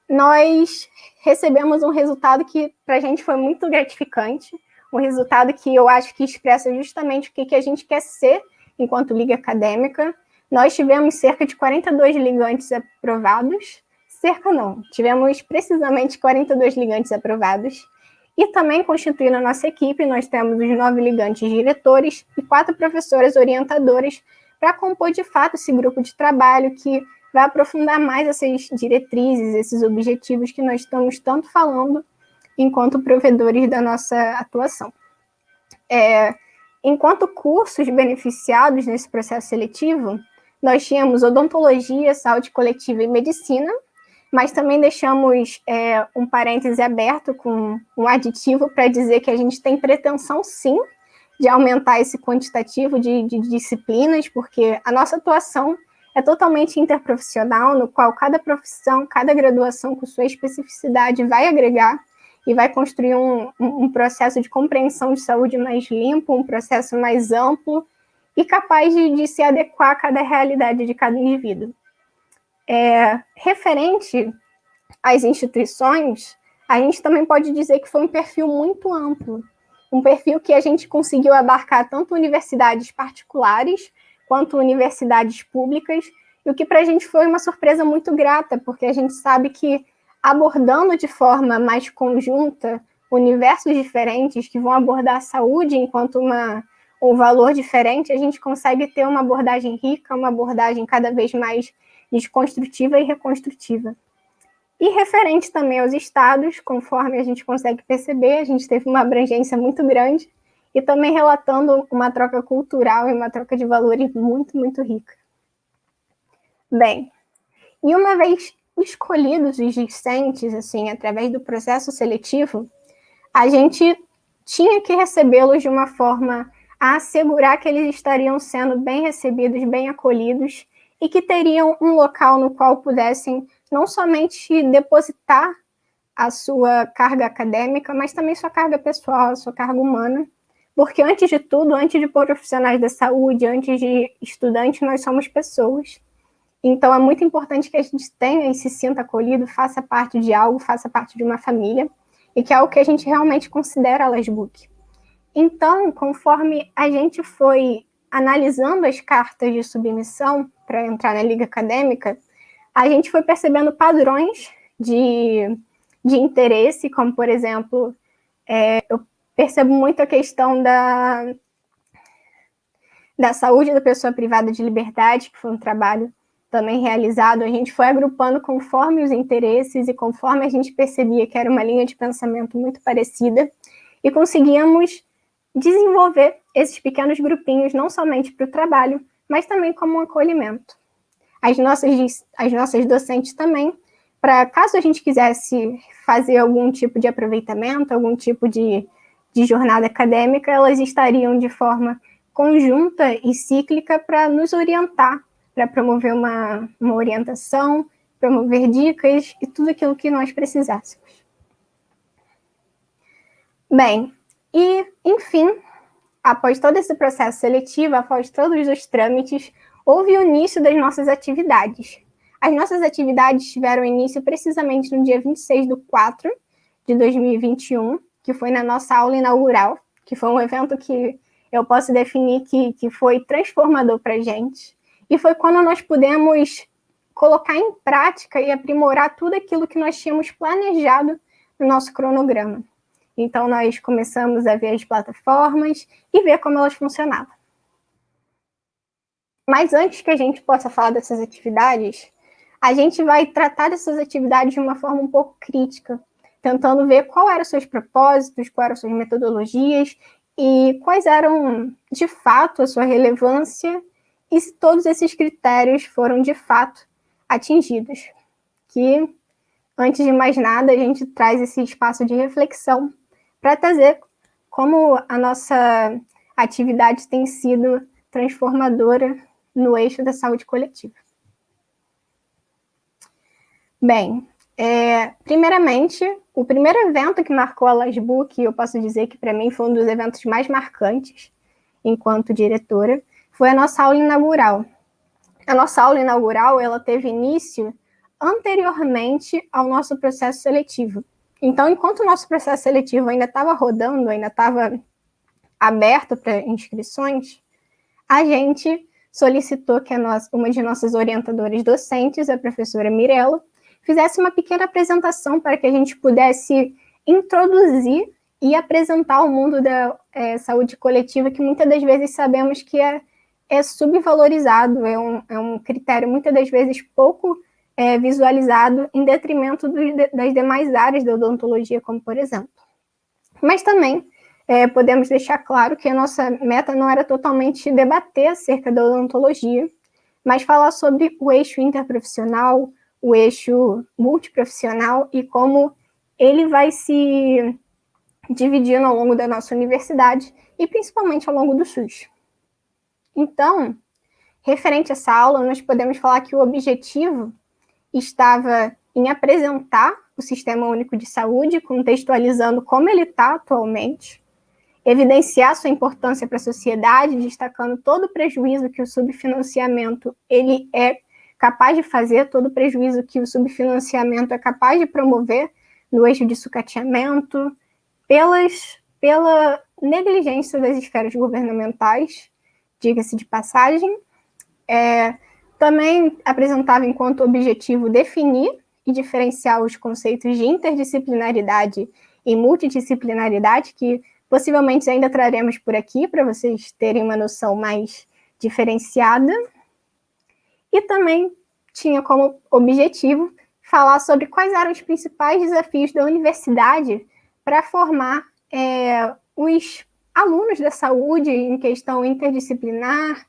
nós recebemos um resultado que para a gente foi muito gratificante, um resultado que eu acho que expressa justamente o que a gente quer ser enquanto liga acadêmica, nós tivemos cerca de 42 ligantes aprovados. Tivemos precisamente 42 ligantes aprovados. E também constituindo a nossa equipe, nós temos os 9 ligantes diretores e 4 professoras orientadoras para compor de fato esse grupo de trabalho que vai aprofundar mais essas diretrizes, esses objetivos que nós estamos tanto falando enquanto provedores da nossa atuação. Enquanto cursos beneficiados nesse processo seletivo, nós tínhamos odontologia, saúde coletiva e medicina, mas também deixamos um parêntese aberto com um aditivo para dizer que a gente tem pretensão, sim, de aumentar esse quantitativo de disciplinas, porque a nossa atuação é totalmente interprofissional, no qual cada profissão, cada graduação com sua especificidade vai agregar e vai construir um processo de compreensão de saúde mais limpo, um processo mais amplo e capaz de se adequar a cada realidade de cada indivíduo. Referente às instituições, a gente também pode dizer que foi um perfil muito amplo, um perfil que a gente conseguiu abarcar tanto universidades particulares quanto universidades públicas, e o que para a gente foi uma surpresa muito grata, porque a gente sabe que abordando de forma mais conjunta universos diferentes que vão abordar a saúde enquanto um valor diferente, a gente consegue ter uma abordagem rica, uma abordagem cada vez mais desconstrutiva e reconstrutiva. E referente também aos estados, conforme a gente consegue perceber, a gente teve uma abrangência muito grande e também relatando uma troca cultural e uma troca de valores muito, muito rica. Bem, e uma vez escolhidos os discentes, assim, através do processo seletivo, a gente tinha que recebê-los de uma forma a assegurar que eles estariam sendo bem recebidos, bem acolhidos e que teriam um local no qual pudessem não somente depositar a sua carga acadêmica, mas também sua carga pessoal, a sua carga humana, porque antes de tudo, antes de profissionais da saúde, antes de estudantes, nós somos pessoas. Então é muito importante que a gente tenha e se sinta acolhido, faça parte de algo, faça parte de uma família, e que é o que a gente realmente considera a LASBUC. Então, conforme a gente foi analisando as cartas de submissão para entrar na Liga Acadêmica, a gente foi percebendo padrões de interesse, como, por exemplo, eu percebo muito a questão da saúde da pessoa privada de liberdade, que foi um trabalho também realizado. A gente foi agrupando conforme os interesses e conforme a gente percebia que era uma linha de pensamento muito parecida, e conseguíamos desenvolver esses pequenos grupinhos, não somente para o trabalho, mas também como um acolhimento. As nossas docentes também, para caso a gente quisesse fazer algum tipo de aproveitamento, algum tipo de jornada acadêmica, elas estariam de forma conjunta e cíclica para nos orientar, para promover uma orientação, promover dicas e tudo aquilo que nós precisássemos. Bem, e, enfim, após todo esse processo seletivo, após todos os trâmites, houve o início das nossas atividades. As nossas atividades tiveram início precisamente no dia 26/4 de 2021, que foi na nossa aula inaugural, que foi um evento que eu posso definir que foi transformador para a gente. E foi quando nós pudemos colocar em prática e aprimorar tudo aquilo que nós tínhamos planejado no nosso cronograma. Então, nós começamos a ver as plataformas e ver como elas funcionavam. Mas antes que a gente possa falar dessas atividades, a gente vai tratar dessas atividades de uma forma um pouco crítica, tentando ver qual eram os seus propósitos, quais eram as suas metodologias e quais eram, de fato, a sua relevância e se todos esses critérios foram, de fato, atingidos. Que, antes de mais nada, a gente traz esse espaço de reflexão para trazer como a nossa atividade tem sido transformadora no eixo da saúde coletiva. Bem, primeiramente, o primeiro evento que marcou a LASBUC, eu posso dizer que para mim foi um dos eventos mais marcantes enquanto diretora, foi a nossa aula inaugural. A nossa aula inaugural, ela teve início anteriormente ao nosso processo seletivo. Então, enquanto o nosso processo seletivo ainda estava rodando, ainda estava aberto para inscrições, a gente solicitou que uma de nossas orientadoras docentes, a professora Mirella, fizesse uma pequena apresentação para que a gente pudesse introduzir e apresentar o mundo da saúde coletiva, que muitas das vezes sabemos que é subvalorizado, é um critério muitas das vezes pouco visualizado, em detrimento das demais áreas da odontologia, como por exemplo. Mas também podemos deixar claro que a nossa meta não era totalmente debater acerca da odontologia, mas falar sobre o eixo interprofissional, o eixo multiprofissional e como ele vai se dividindo ao longo da nossa universidade e principalmente ao longo do SUS. Então, referente a essa aula, nós podemos falar que o objetivo estava em apresentar o Sistema Único de Saúde, contextualizando como ele está atualmente, evidenciar sua importância para a sociedade, destacando todo o prejuízo que o subfinanciamento ele é capaz de fazer, todo o prejuízo que o subfinanciamento é capaz de promover no eixo de sucateamento, pela negligência das esferas governamentais, diga-se de passagem. Também apresentava enquanto objetivo definir e diferenciar os conceitos de interdisciplinaridade e multidisciplinaridade, que possivelmente ainda traremos por aqui, para vocês terem uma noção mais diferenciada. E também tinha como objetivo falar sobre quais eram os principais desafios da universidade para formar os alunos da saúde em questão interdisciplinar,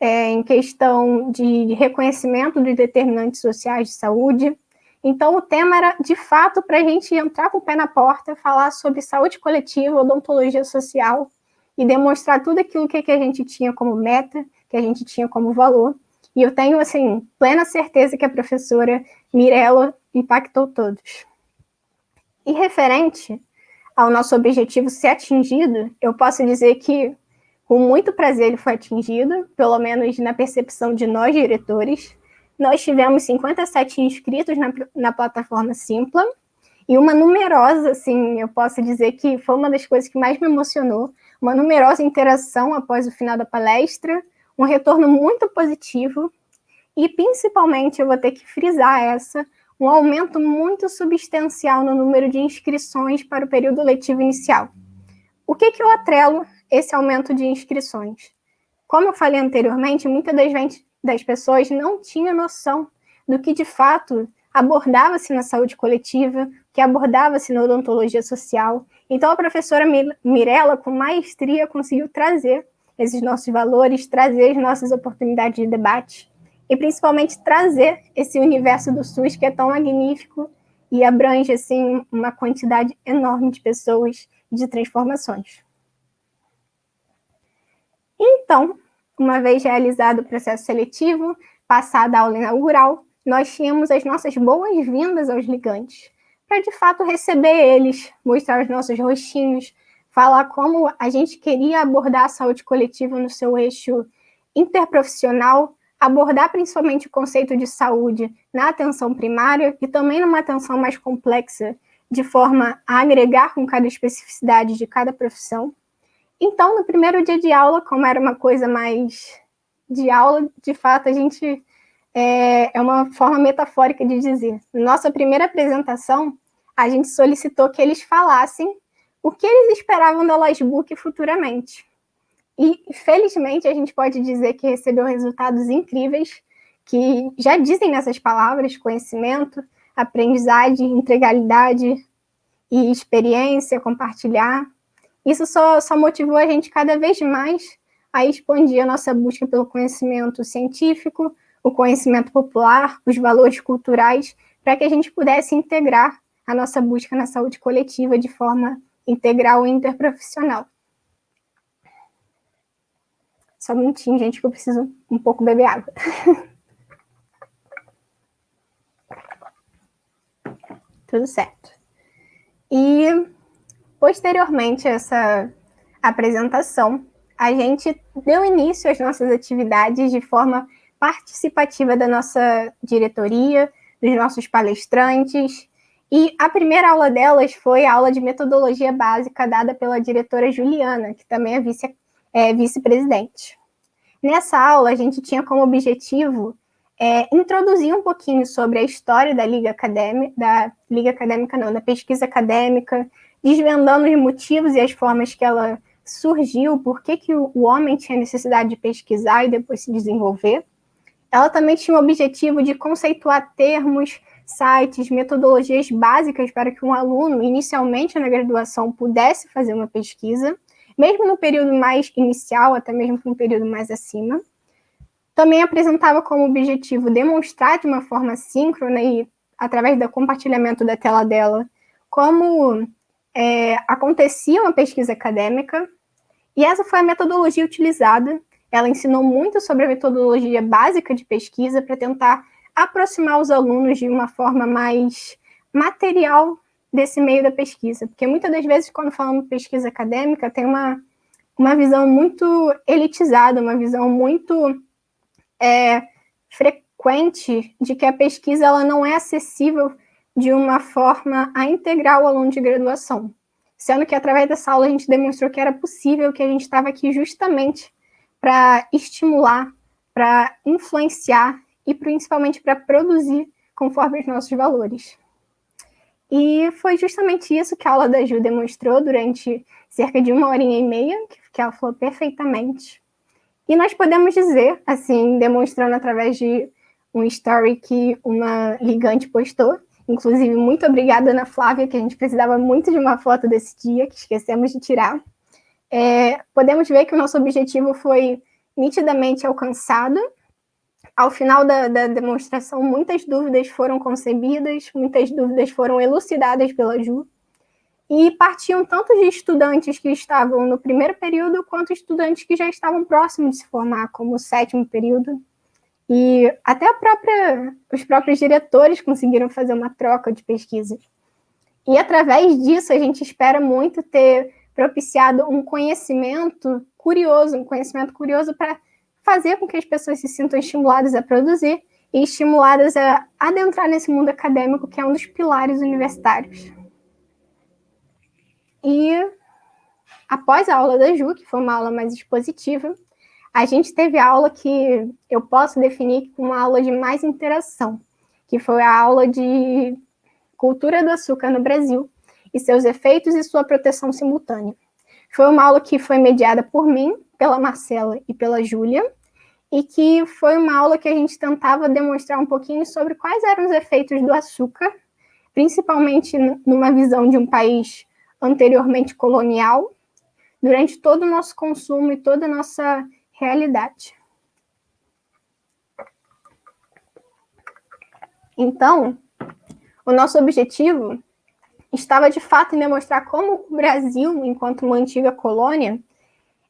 em questão de reconhecimento dos determinantes sociais de saúde. Então, o tema era, de fato, para a gente entrar com o pé na porta, falar sobre saúde coletiva, odontologia social e demonstrar tudo aquilo que a gente tinha como meta, que a gente tinha como valor. E eu tenho, assim, plena certeza que a professora Mirella impactou todos. E referente ao nosso objetivo ser atingido, eu posso dizer que, com muito prazer, ele foi atingido, pelo menos na percepção de nós, diretores. Nós tivemos 57 inscritos na plataforma Simpla, e uma numerosa, assim, eu posso dizer que foi uma das coisas que mais me emocionou, uma numerosa interação após o final da palestra, um retorno muito positivo, e principalmente, eu vou ter que frisar um aumento muito substancial no número de inscrições para o período letivo inicial. O que eu atrelo esse aumento de inscrições? Como eu falei anteriormente, muitas das pessoas não tinham noção do que, de fato, abordava-se na saúde coletiva, que abordava-se na odontologia social. Então, a professora Mirella, com maestria, conseguiu trazer esses nossos valores, trazer as nossas oportunidades de debate e, principalmente, trazer esse universo do SUS que é tão magnífico e abrange, assim, uma quantidade enorme de pessoas e de transformações. Então, uma vez realizado o processo seletivo, passada a aula inaugural, nós tínhamos as nossas boas-vindas aos ligantes, para de fato receber eles, mostrar os nossos rostinhos, falar como a gente queria abordar a saúde coletiva no seu eixo interprofissional, abordar principalmente o conceito de saúde na atenção primária e também numa atenção mais complexa, de forma a agregar com cada especificidade de cada profissão. Então, no primeiro dia de aula, como era uma coisa mais de aula, de fato, a gente é uma forma metafórica de dizer. Nossa primeira apresentação, a gente solicitou que eles falassem o que eles esperavam da Logbook futuramente. E, felizmente, a gente pode dizer que recebeu resultados incríveis, que já dizem nessas palavras: conhecimento, aprendizagem, integralidade e experiência, compartilhar. Isso só motivou a gente cada vez mais a expandir a nossa busca pelo conhecimento científico, o conhecimento popular, os valores culturais, para que a gente pudesse integrar a nossa busca na saúde coletiva de forma integral e interprofissional. Só um minutinho, gente, que eu preciso um pouco beber água. Tudo certo. E, posteriormente a essa apresentação, a gente deu início às nossas atividades de forma participativa da nossa diretoria, dos nossos palestrantes, e a primeira aula delas foi a aula de metodologia básica dada pela diretora Juliana, que também é vice-presidente. Nessa aula, a gente tinha como objetivo introduzir um pouquinho sobre a história da da pesquisa acadêmica, desvendando os motivos e as formas que ela surgiu, por que o homem tinha necessidade de pesquisar e depois se desenvolver. Ela também tinha o objetivo de conceituar termos, sites, metodologias básicas para que um aluno, inicialmente na graduação, pudesse fazer uma pesquisa, mesmo no período mais inicial, até mesmo no período mais acima. Também apresentava como objetivo demonstrar de uma forma síncrona e através do compartilhamento da tela dela como acontecia uma pesquisa acadêmica. E essa foi a metodologia utilizada. Ela ensinou muito sobre a metodologia básica de pesquisa para tentar aproximar os alunos de uma forma mais material desse meio da pesquisa. Porque muitas das vezes, quando falamos de pesquisa acadêmica, tem uma visão muito elitizada, uma visão muito frequente de que a pesquisa ela não é acessível de uma forma a integrar o aluno de graduação. Sendo que, através dessa aula, a gente demonstrou que era possível, que a gente estava aqui justamente para estimular, para influenciar e principalmente para produzir conforme os nossos valores. E foi justamente isso que a aula da Ju demonstrou durante cerca de 1h30, que ela falou perfeitamente. E nós podemos dizer, assim, demonstrando através de um story que uma ligante postou, inclusive, muito obrigada, Ana Flávia, que a gente precisava muito de uma foto desse dia, que esquecemos de tirar. Podemos ver que o nosso objetivo foi nitidamente alcançado. Ao final da demonstração, muitas dúvidas foram concebidas, muitas dúvidas foram elucidadas pela Ju, e partiam tanto de estudantes que estavam no primeiro período, quanto estudantes que já estavam próximos de se formar, como o 7º período. E até os próprios diretores conseguiram fazer uma troca de pesquisas. E através disso, a gente espera muito ter propiciado um conhecimento curioso para fazer com que as pessoas se sintam estimuladas a produzir e estimuladas a adentrar nesse mundo acadêmico, que é um dos pilares universitários. E após a aula da Ju, que foi uma aula mais expositiva, a gente teve a aula que eu posso definir como uma aula de mais interação, que foi a aula de cultura do açúcar no Brasil e seus efeitos e sua proteção simultânea. Foi uma aula que foi mediada por mim, pela Marcela e pela Júlia, e que foi uma aula que a gente tentava demonstrar um pouquinho sobre quais eram os efeitos do açúcar, principalmente numa visão de um país anteriormente colonial, durante todo o nosso consumo e toda a nossa realidade. Então, o nosso objetivo estava, de fato, em demonstrar como o Brasil, enquanto uma antiga colônia,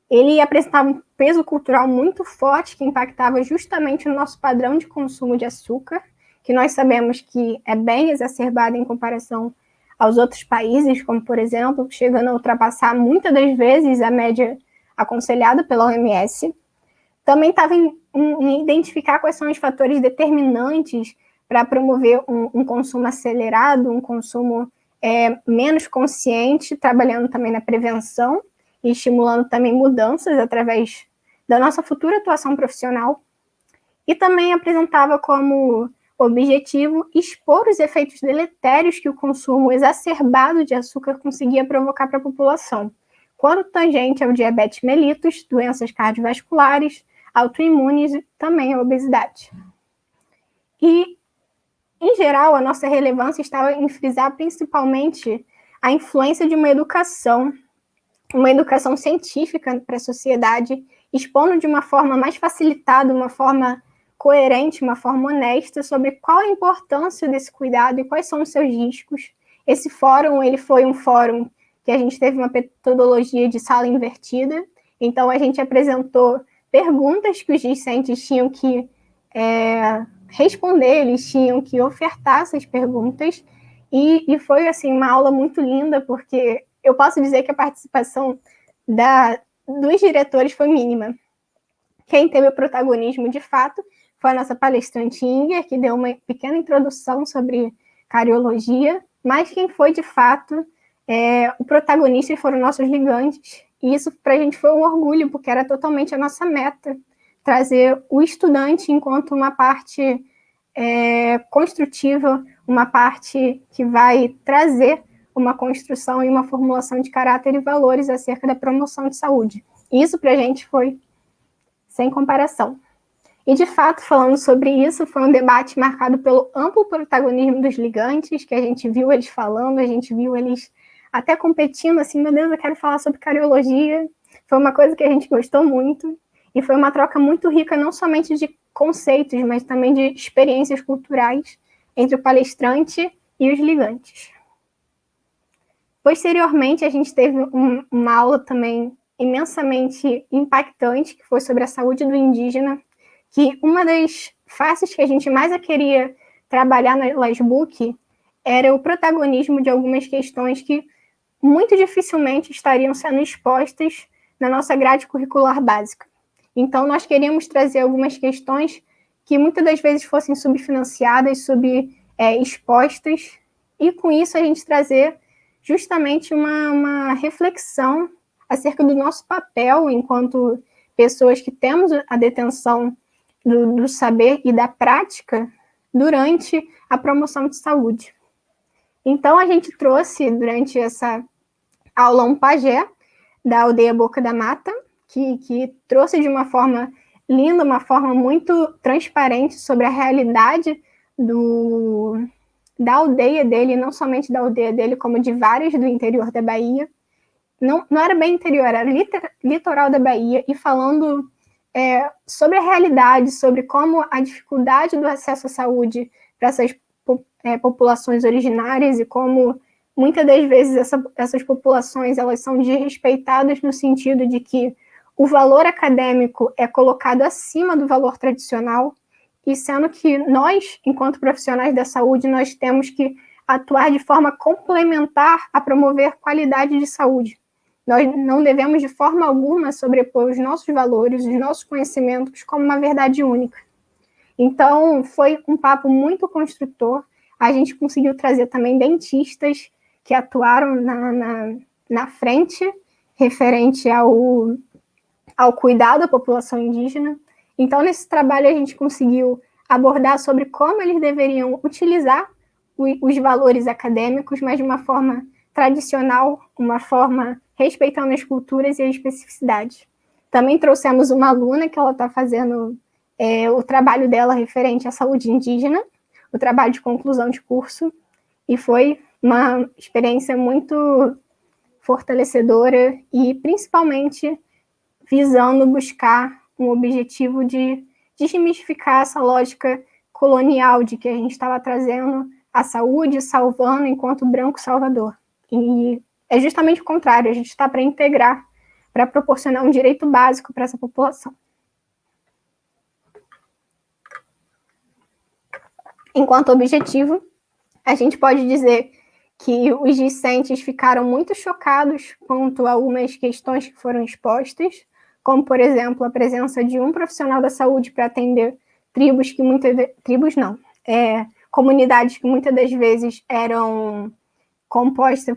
ele apresentava um peso cultural muito forte que impactava justamente o nosso padrão de consumo de açúcar, que nós sabemos que é bem exacerbado em comparação aos outros países, como, por exemplo, chegando a ultrapassar muitas das vezes a média aconselhada pela OMS. Também estava em identificar quais são os fatores determinantes para promover um consumo acelerado, um consumo menos consciente, trabalhando também na prevenção e estimulando também mudanças através da nossa futura atuação profissional. E também apresentava como objetivo expor os efeitos deletérios que o consumo exacerbado de açúcar conseguia provocar para a população, quanto tangente ao diabetes mellitus, doenças cardiovasculares, autoimunes e também a obesidade. E, em geral, a nossa relevância estava em frisar principalmente a influência de uma educação científica para a sociedade, expondo de uma forma mais facilitada, uma forma coerente, uma forma honesta sobre qual a importância desse cuidado e quais são os seus riscos. Esse fórum, ele foi um fórum que a gente teve uma metodologia de sala invertida, então a gente apresentou perguntas que os discentes tinham que responder, eles tinham que ofertar essas perguntas, e foi assim, uma aula muito linda, porque eu posso dizer que a participação dos diretores foi mínima. Quem teve o protagonismo, de fato, foi a nossa palestrante Inger, que deu uma pequena introdução sobre cariologia, mas quem foi, de fato, o protagonista foram nossos ligantes, e isso para a gente foi um orgulho, porque era totalmente a nossa meta, trazer o estudante enquanto uma parte construtiva, uma parte que vai trazer uma construção e uma formulação de caráter e valores acerca da promoção de saúde. Isso para a gente foi sem comparação. E, de fato, falando sobre isso, foi um debate marcado pelo amplo protagonismo dos ligantes, que a gente viu eles falando, a gente viu eles até competindo, assim, meu Deus, eu quero falar sobre cariologia. Foi uma coisa que a gente gostou muito, e foi uma troca muito rica, não somente de conceitos, mas também de experiências culturais entre o palestrante e os ligantes. Posteriormente, a gente teve uma aula também imensamente impactante, que foi sobre a saúde do indígena, que uma das faces que a gente mais queria trabalhar na Lasbook era o protagonismo de algumas questões que muito dificilmente estariam sendo expostas na nossa grade curricular básica. Então, nós queríamos trazer algumas questões que muitas das vezes fossem subfinanciadas, subexpostas, e com isso a gente trazer justamente uma reflexão acerca do nosso papel enquanto pessoas que temos a detenção do saber e da prática durante a promoção de saúde. Então, a gente trouxe, durante essa aula, um pajé da aldeia Boca da Mata, que trouxe de uma forma linda, uma forma muito transparente sobre a realidade da aldeia dele, não somente da aldeia dele, como de várias do interior da Bahia. Não era bem interior, era litoral da Bahia, e falando sobre a realidade, sobre como a dificuldade do acesso à saúde para essas populações originárias, e como muitas das vezes essas populações elas são desrespeitadas no sentido de que o valor acadêmico é colocado acima do valor tradicional, e sendo que nós, enquanto profissionais da saúde, nós temos que atuar de forma complementar a promover qualidade de saúde. Nós não devemos, de forma alguma, sobrepor os nossos valores, os nossos conhecimentos como uma verdade única. Então, foi um papo muito construtor. A gente conseguiu trazer também dentistas que atuaram na frente, referente ao cuidado da população indígena. Então, nesse trabalho, a gente conseguiu abordar sobre como eles deveriam utilizar os valores acadêmicos, mas de uma forma tradicional, uma forma respeitando as culturas e a especificidade. Também trouxemos uma aluna que ela está fazendo o trabalho dela referente à saúde indígena, o trabalho de conclusão de curso, e foi uma experiência muito fortalecedora e, principalmente, visando buscar um objetivo de desmistificar essa lógica colonial de que a gente estava trazendo a saúde, salvando enquanto branco salvador. E é justamente o contrário, a gente está para integrar, para proporcionar um direito básico para essa população. Enquanto objetivo, a gente pode dizer que os discentes ficaram muito chocados quanto a algumas questões que foram expostas, como, por exemplo, a presença de um profissional da saúde para atender comunidades que muitas das vezes eram compostas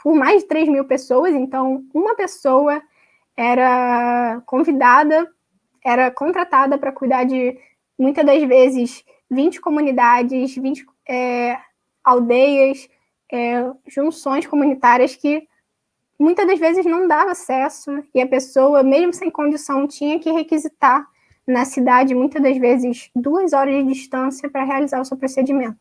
por mais de 3 mil pessoas. Então, uma pessoa era contratada para cuidar de, muitas das vezes, 20 comunidades, 20 aldeias, junções comunitárias que muitas das vezes não dava acesso, e a pessoa, mesmo sem condição, tinha que requisitar na cidade, muitas das vezes, 2 horas de distância para realizar o seu procedimento.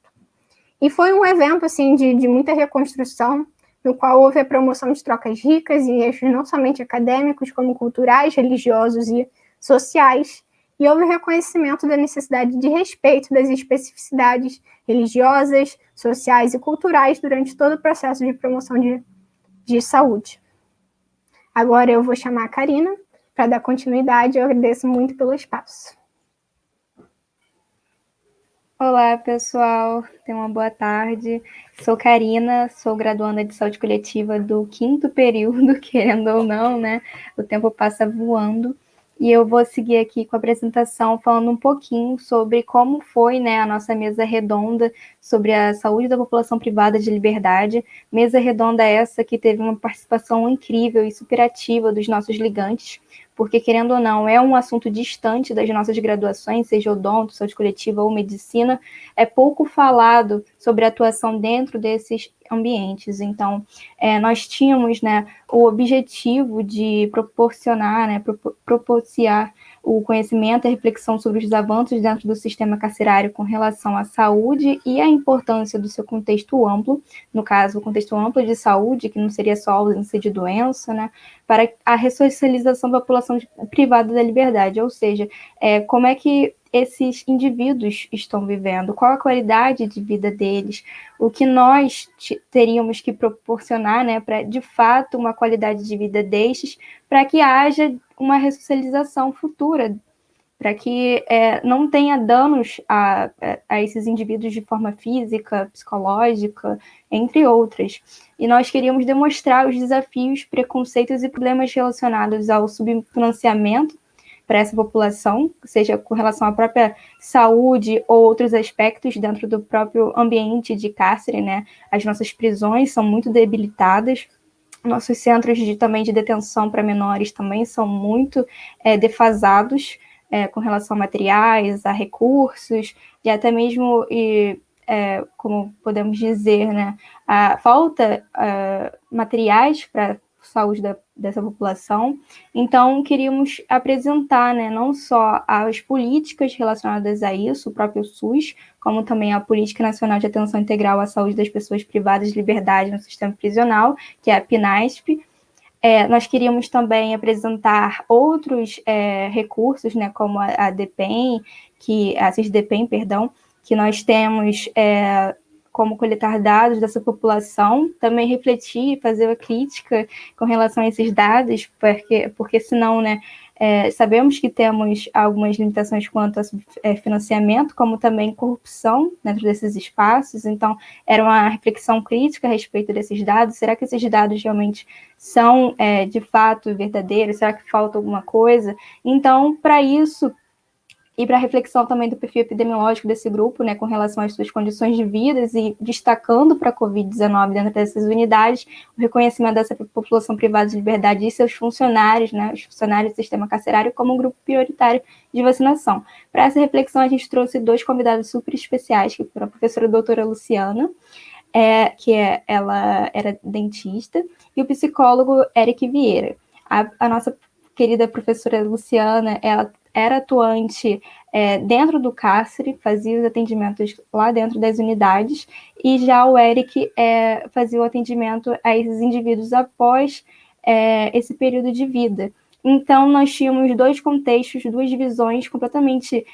E foi um evento assim, de muita reconstrução, no qual houve a promoção de trocas ricas em eixos não somente acadêmicos, como culturais, religiosos e sociais, e houve o reconhecimento da necessidade de respeito das especificidades religiosas, sociais e culturais durante todo o processo de promoção de saúde. Agora eu vou chamar a Karina para dar continuidade. Eu agradeço muito pelo espaço. Olá, pessoal. Tenham uma boa tarde. Sou Karina, sou graduanda de saúde coletiva do 5º período, querendo ou não, né? O tempo passa voando. E eu vou seguir aqui com a apresentação falando um pouquinho sobre como foi, né, a nossa mesa redonda sobre a saúde da população privada de liberdade. Mesa redonda essa que teve uma participação incrível e superativa dos nossos ligantes, porque, querendo ou não, é um assunto distante das nossas graduações, seja odonto, saúde coletiva ou medicina, é pouco falado sobre a atuação dentro desses ambientes. Então, nós tínhamos, né, o objetivo de proporcionar, né, propiciar o conhecimento e a reflexão sobre os avanços dentro do sistema carcerário com relação à saúde e a importância do seu contexto amplo, no caso, o contexto amplo de saúde, que não seria só a ausência de doença, né, para a ressocialização da população privada da liberdade, ou seja, como é que esses indivíduos estão vivendo, qual a qualidade de vida deles, o que nós teríamos que proporcionar, né, para, de fato, uma qualidade de vida destes, para que haja uma ressocialização futura, para que não tenha danos a esses indivíduos de forma física, psicológica, entre outras. E nós queríamos demonstrar os desafios, preconceitos e problemas relacionados ao subfinanciamento para essa população, seja com relação à própria saúde ou outros aspectos dentro do próprio ambiente de cárcere, né? As nossas prisões são muito debilitadas, nossos centros também de detenção para menores também são muito defasados com relação a materiais, a recursos, e até mesmo, como podemos dizer, né, falta materiais para saúde dessa população. Então, queríamos apresentar, né, não só as políticas relacionadas a isso, o próprio SUS, como também a Política Nacional de Atenção Integral à Saúde das Pessoas Privadas de Liberdade no Sistema Prisional, que é a PNASP. Nós queríamos também apresentar outros recursos, né, como a DPEM, a CISDPEM, perdão, que nós temos como coletar dados dessa população, também refletir, fazer a crítica com relação a esses dados, porque senão, né, sabemos que temos algumas limitações quanto a financiamento, como também corrupção dentro desses espaços. Então, era uma reflexão crítica a respeito desses dados. Será que esses dados realmente são, de fato, verdadeiros? Será que falta alguma coisa? Então, para isso, e para a reflexão também do perfil epidemiológico desse grupo, né, com relação às suas condições de vida e destacando para a Covid-19 dentro dessas unidades, o reconhecimento dessa população privada de liberdade e seus funcionários, né, os funcionários do sistema carcerário, como um grupo prioritário de vacinação. Para essa reflexão, a gente trouxe 2 convidados super especiais, que foram a professora doutora Luciana, ela era dentista, e o psicólogo Eric Vieira. A nossa querida professora Luciana, ela era atuante dentro do cárcere, fazia os atendimentos lá dentro das unidades, e já o Eric fazia o atendimento a esses indivíduos após esse período de vida. Então, nós tínhamos 2 contextos, 2 divisões completamente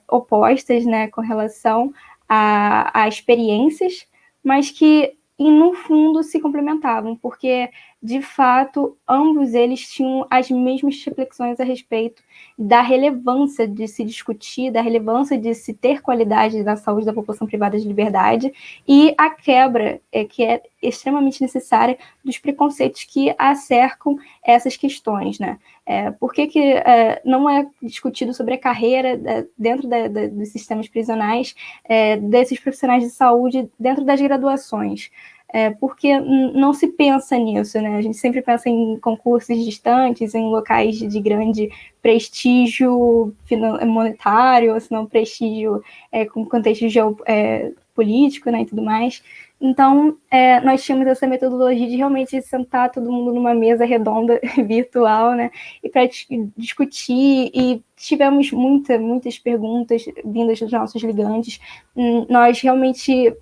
opostas, né, com relação a experiências, mas que, no fundo, se complementavam, porque, de fato, ambos eles tinham as mesmas reflexões a respeito da relevância de se discutir, da relevância de se ter qualidade na saúde da população privada de liberdade e a quebra, que é extremamente necessária, dos preconceitos que acercam essas questões, né? Por que não é discutido sobre a carreira dentro dos sistemas prisionais desses profissionais de saúde dentro das graduações? Porque não se pensa nisso, né? A gente sempre pensa em concursos distantes, em locais de grande prestígio monetário, ou se não prestígio com contexto geopolítico, né, e tudo mais. Então, nós tínhamos essa metodologia de realmente sentar todo mundo numa mesa redonda virtual, né, e para discutir, e tivemos muitas perguntas vindas dos nossos ligantes. Nós realmente,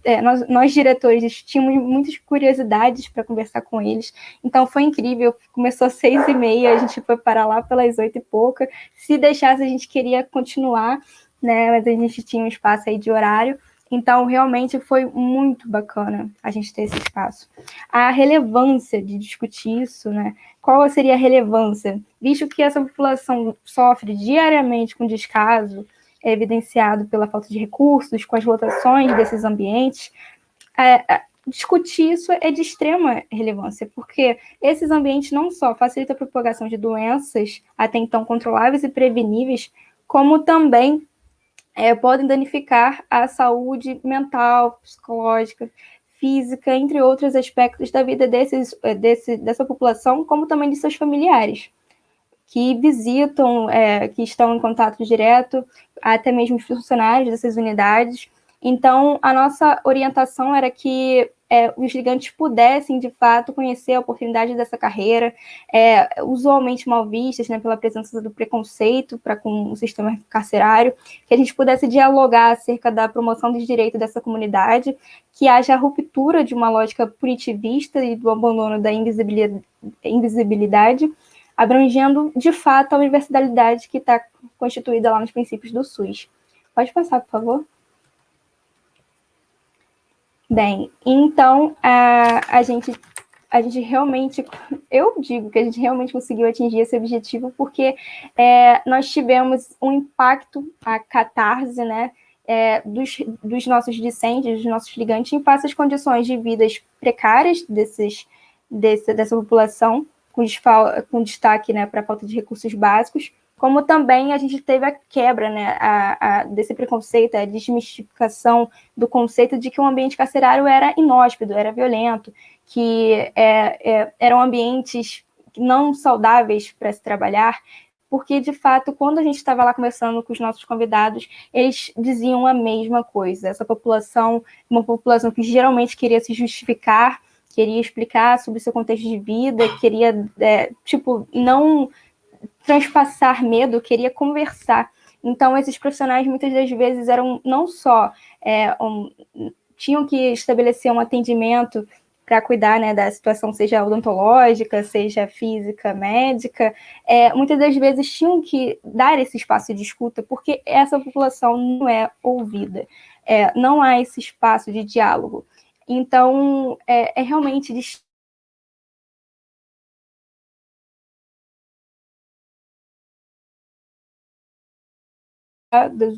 nós diretores, tínhamos muitas curiosidades para conversar com eles, então foi incrível. Começou às 6h30, a gente foi parar lá pelas 8 e pouca. Se deixasse, a gente queria continuar, né, mas a gente tinha um espaço aí de horário. Então, realmente foi muito bacana a gente ter esse espaço. A relevância de discutir isso, né? Qual seria a relevância? Visto que essa população sofre diariamente com descaso, evidenciado pela falta de recursos, com as lotações desses ambientes, discutir isso é de extrema relevância, porque esses ambientes não só facilitam a propagação de doenças até então controláveis e preveníveis, como também podem danificar a saúde mental, psicológica, física, entre outros aspectos da vida dessa população, como também de seus familiares. que visitam, que estão em contato direto, até mesmo os funcionários dessas unidades. Então, a nossa orientação era que os gigantes pudessem, de fato, conhecer a oportunidade dessa carreira, usualmente mal vistas, né, pela presença do preconceito para com o sistema carcerário, que a gente pudesse dialogar acerca da promoção dos direitos dessa comunidade, que haja a ruptura de uma lógica punitivista e do abandono da invisibilidade, abrangendo, de fato, a universalidade que está constituída lá nos princípios do SUS. Pode passar, por favor? Bem, então, a gente realmente, eu digo que a gente realmente conseguiu atingir esse objetivo porque nós tivemos um impacto, a catarse, né, dos nossos discentes, dos nossos ligantes, em face às condições de vidas precárias dessa população, com destaque, né, para a falta de recursos básicos, como também a gente teve a quebra, né, desse preconceito, a desmistificação do conceito de que o ambiente carcerário era inóspito, era violento, que eram ambientes não saudáveis para se trabalhar, porque, de fato, quando a gente estava lá conversando com os nossos convidados, eles diziam a mesma coisa. Essa população, uma população que geralmente queria se justificar, queria explicar sobre o seu contexto de vida, queria, não transpassar medo, queria conversar. Então, esses profissionais, muitas das vezes, eram não só... tinham que estabelecer um atendimento para cuidar, né, da situação, seja odontológica, seja física, médica, muitas das vezes tinham que dar esse espaço de escuta, porque essa população não é ouvida, não há esse espaço de diálogo. Então, realmente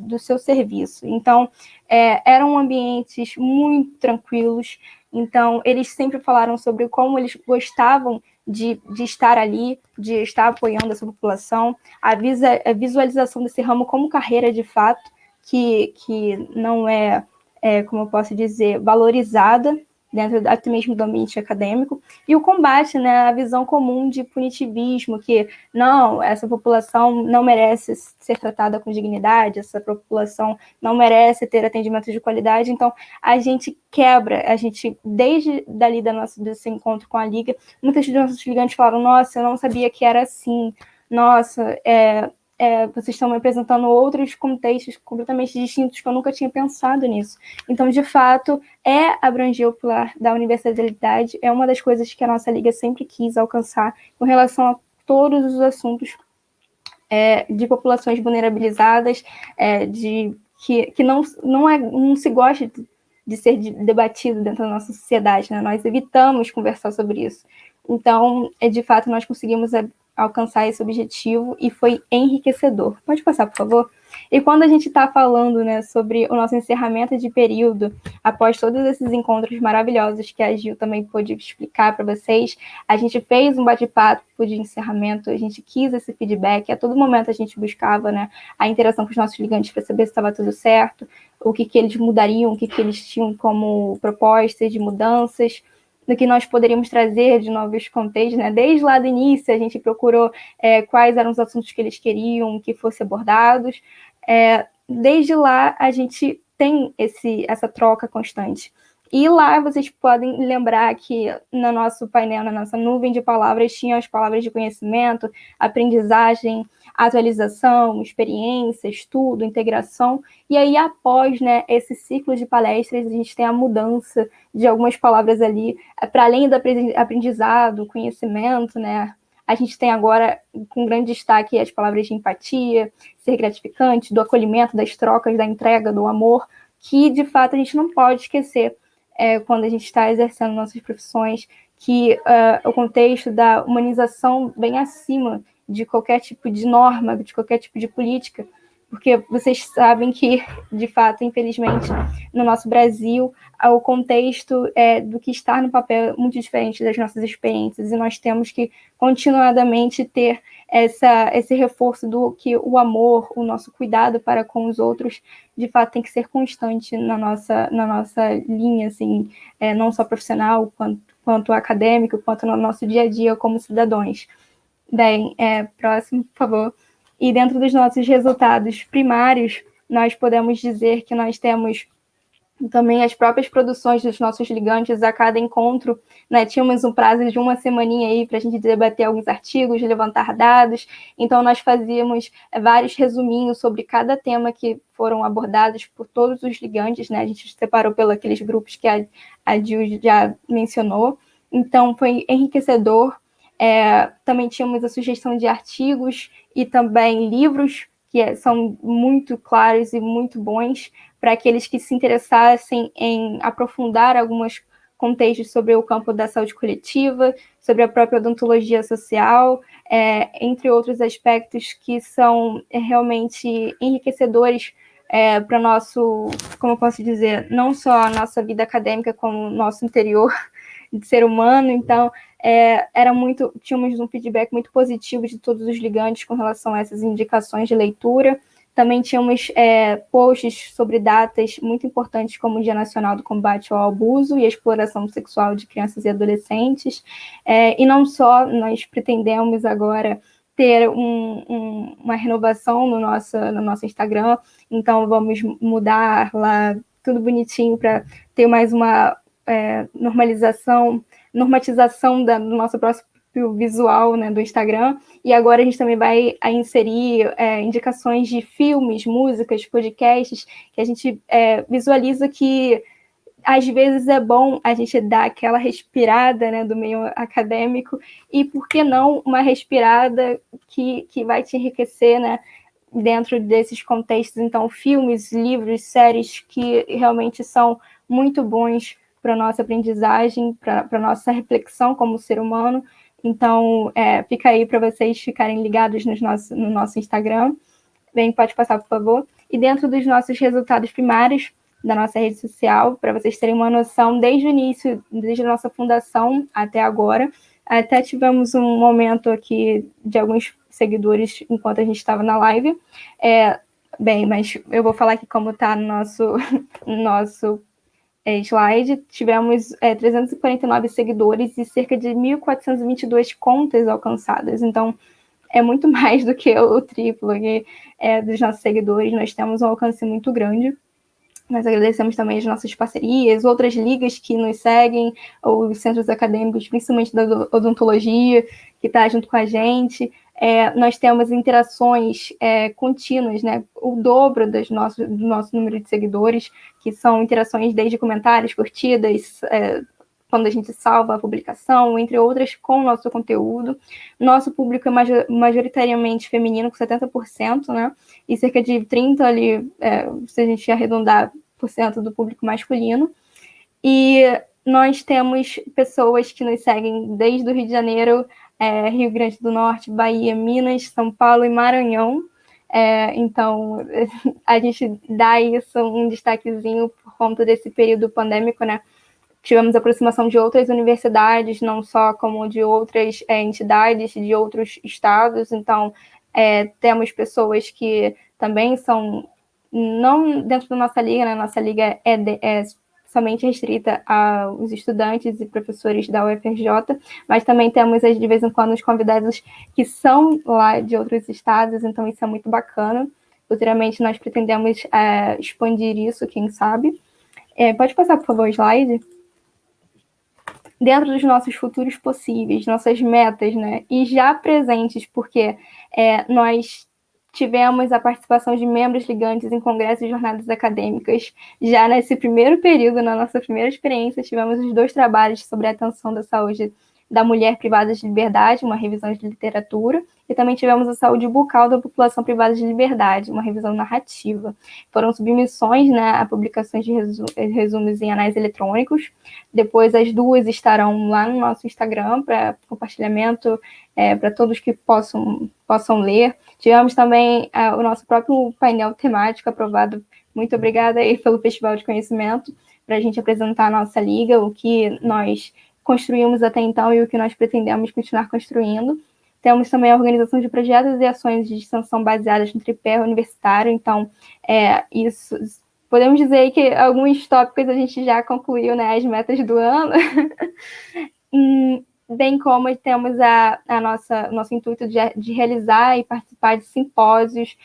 do seu serviço. Então, eram ambientes muito tranquilos. Então, eles sempre falaram sobre como eles gostavam de estar ali, de estar apoiando essa população, a visualização desse ramo como carreira de fato, que não como eu posso dizer, valorizada dentro até mesmo do ambiente acadêmico, e o combate, né, à visão comum de punitivismo, que não, essa população não merece ser tratada com dignidade, essa população não merece ter atendimento de qualidade. Então, a gente quebra, desde dali desse encontro com a Liga, muitos dos nossos ligantes falaram, nossa, eu não sabia que era assim, nossa, vocês estão me apresentando outros contextos completamente distintos que eu nunca tinha pensado nisso. Então, de fato, abranger o pilar da universalidade, é uma das coisas que a nossa Liga sempre quis alcançar com relação a todos os assuntos de populações vulnerabilizadas, que não se gosta de ser debatido dentro da nossa sociedade, né? Nós evitamos conversar sobre isso. Então, de fato, nós conseguimos alcançar esse objetivo e foi enriquecedor. Pode passar, por favor? E quando a gente está falando, né, sobre o nosso encerramento de período, após todos esses encontros maravilhosos que a Gil também pôde explicar para vocês, a gente fez um bate-papo de encerramento, a gente quis esse feedback, a todo momento a gente buscava, né, a interação com os nossos ligantes para saber se estava tudo certo, o que eles mudariam, o que eles tinham como propostas de mudanças, do que nós poderíamos trazer de novos contextos, né? Desde lá do início, a gente procurou quais eram os assuntos que eles queriam que fossem abordados. Desde lá, a gente tem essa troca constante. E lá vocês podem lembrar que no nosso painel, na nossa nuvem de palavras, tinha as palavras de conhecimento, aprendizagem, atualização, experiência, estudo, integração. E aí, após, né, esse ciclo de palestras, a gente tem a mudança de algumas palavras ali, para além do aprendizado, conhecimento, né? A gente tem agora, com grande destaque, as palavras de empatia, ser gratificante, do acolhimento, das trocas, da entrega, do amor, que, de fato, a gente não pode esquecer quando a gente está exercendo nossas profissões, que o contexto da humanização vem acima de qualquer tipo de norma, de qualquer tipo de política, porque vocês sabem que, de fato, infelizmente, no nosso Brasil, o contexto do que está no papel é muito diferente das nossas experiências, e nós temos que continuadamente ter esse reforço do que o amor, o nosso cuidado para com os outros, de fato, tem que ser constante na nossa linha, assim, não só profissional, quanto acadêmico, quanto no nosso dia a dia como cidadãos. Bem, próximo, por favor. E dentro dos nossos resultados primários, nós podemos dizer que nós temos também as próprias produções dos nossos ligantes a cada encontro, né? Tínhamos um prazo de uma semaninha aí para a gente debater alguns artigos, levantar dados, então nós fazíamos vários resuminhos sobre cada tema que foram abordados por todos os ligantes, né? A gente separou pelos aqueles grupos que a Gil já mencionou, então foi enriquecedor. Também tínhamos a sugestão de artigos e também livros que são muito claros e muito bons para aqueles que se interessassem em aprofundar alguns contextos sobre o campo da saúde coletiva, sobre a própria odontologia social, entre outros aspectos que são realmente enriquecedores para o nosso, como eu posso dizer, não só a nossa vida acadêmica, como o nosso interior de ser humano. Então, tínhamos um feedback muito positivo de todos os ligantes com relação a essas indicações de leitura. Também tínhamos posts sobre datas muito importantes, como o Dia Nacional do Combate ao Abuso e à Exploração Sexual de Crianças e Adolescentes. E não só, nós pretendemos agora ter uma renovação no nosso Instagram, então vamos mudar lá tudo bonitinho para ter mais uma normatização do nosso próximo visual, né, do Instagram, e agora a gente também vai inserir indicações de filmes, músicas, podcasts, que a gente visualiza que às vezes é bom a gente dar aquela respirada, né, do meio acadêmico, e por que não uma respirada que vai te enriquecer, né, dentro desses contextos. Então, filmes, livros, séries que realmente são muito bons para a nossa aprendizagem, para a nossa reflexão como ser humano. Então, fica aí para vocês ficarem ligados no nosso Instagram. Bem, pode passar, por favor. E dentro dos nossos resultados primários da nossa rede social, para vocês terem uma noção, desde o início, desde a nossa fundação até agora, até tivemos um momento aqui de alguns seguidores enquanto a gente estava na live. Bem, mas eu vou falar aqui como está no nosso slide. Tivemos 349 seguidores e cerca de 1.422 contas alcançadas. Então, é muito mais do que o triplo aqui, dos nossos seguidores. Nós temos um alcance muito grande. Nós agradecemos também as nossas parcerias, outras ligas que nos seguem, os centros acadêmicos, principalmente da odontologia, que está junto com a gente. Nós temos interações contínuas, né? O dobro do nosso número de seguidores, que são interações desde comentários, curtidas, quando a gente salva a publicação, entre outras, com o nosso conteúdo. Nosso público é majoritariamente feminino, com 70%, né? E cerca de 30% ali, se a gente arredondar, por cento do público masculino. E nós temos pessoas que nos seguem desde o Rio de Janeiro, Rio Grande do Norte, Bahia, Minas, São Paulo e Maranhão. Então, a gente dá isso um destaquezinho por conta desse período pandêmico, né? Tivemos aproximação de outras universidades, não só como de outras entidades de outros estados. Então, temos pessoas que também são, não dentro da nossa liga, né? Nossa liga é somente restrita aos estudantes e professores da UFRJ, mas também temos, de vez em quando, os convidados que são lá de outros estados, então isso é muito bacana. Futuramente, nós pretendemos expandir isso, quem sabe. Pode passar, por favor, o slide? Dentro dos nossos futuros possíveis, nossas metas, né? E já presentes, porque nós tivemos a participação de membros ligantes em congressos e jornadas acadêmicas. Já nesse primeiro período, na nossa primeira experiência, tivemos os 2 trabalhos sobre a atenção da saúde da mulher privada de liberdade, uma revisão de literatura, e também tivemos a saúde bucal da população privada de liberdade, uma revisão narrativa. Foram submissões, né, a publicações de resumos em anais eletrônicos. Depois as 2 estarão lá no nosso Instagram para compartilhamento, para todos que possam ler. Tivemos também o nosso próprio painel temático aprovado. Muito obrigada aí pelo Festival de Conhecimento, para a gente apresentar a nossa liga, o que nós construímos até então e o que nós pretendemos continuar construindo. Temos também a organização de projetos e ações de extensão baseadas no tripé universitário. Então, isso, podemos dizer que alguns tópicos a gente já concluiu, né, as metas do ano. bem como temos nosso intuito de realizar e participar de simpósios,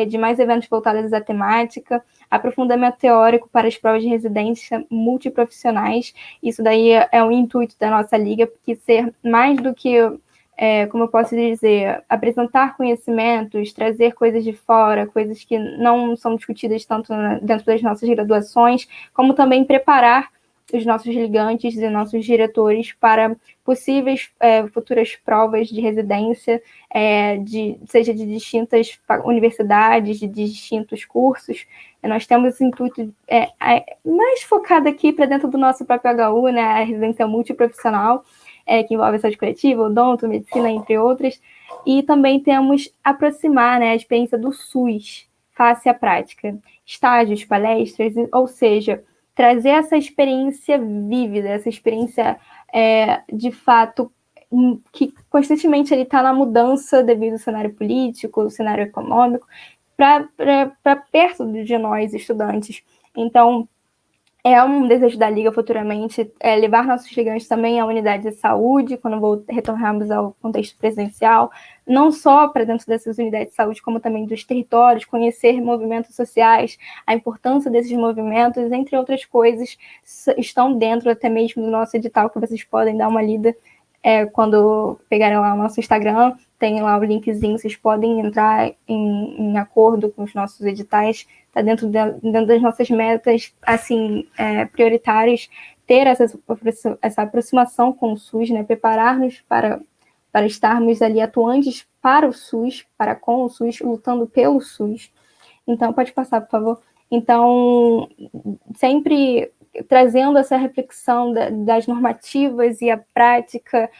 de mais eventos voltados à temática, aprofundamento teórico para as provas de residência multiprofissionais. Isso daí é o intuito da nossa liga, porque ser mais do que, como eu posso dizer, apresentar conhecimentos, trazer coisas de fora, coisas que não são discutidas tanto dentro das nossas graduações, como também preparar os nossos ligantes e nossos diretores para possíveis futuras provas de residência, seja de distintas universidades, de distintos cursos. Nós temos esse intuito mais focado aqui para dentro do nosso próprio HU, né, a residência multiprofissional, que envolve saúde coletiva, odonto, medicina, entre outras. E também temos aproximar, né, a experiência do SUS face à prática. Estágios, palestras, ou seja, trazer essa experiência vívida, essa experiência de fato que constantemente ele está na mudança devido ao cenário político, ao cenário econômico, para perto de nós, estudantes. Então, é um desejo da Liga futuramente levar nossos ligantes também à unidade de saúde, quando retornarmos ao contexto presencial, não só para dentro dessas unidades de saúde, como também dos territórios, conhecer movimentos sociais, a importância desses movimentos, entre outras coisas, estão dentro até mesmo do nosso edital, que vocês podem dar uma lida quando pegarem lá o nosso Instagram, tem lá o linkzinho, vocês podem entrar em acordo com os nossos editais, está dentro das nossas metas, assim, prioritárias, ter essa aproximação com o SUS, né, preparar-nos para estarmos ali atuantes para o SUS, com o SUS, lutando pelo SUS. Então, pode passar, por favor. Então, sempre trazendo essa reflexão das normativas e a prática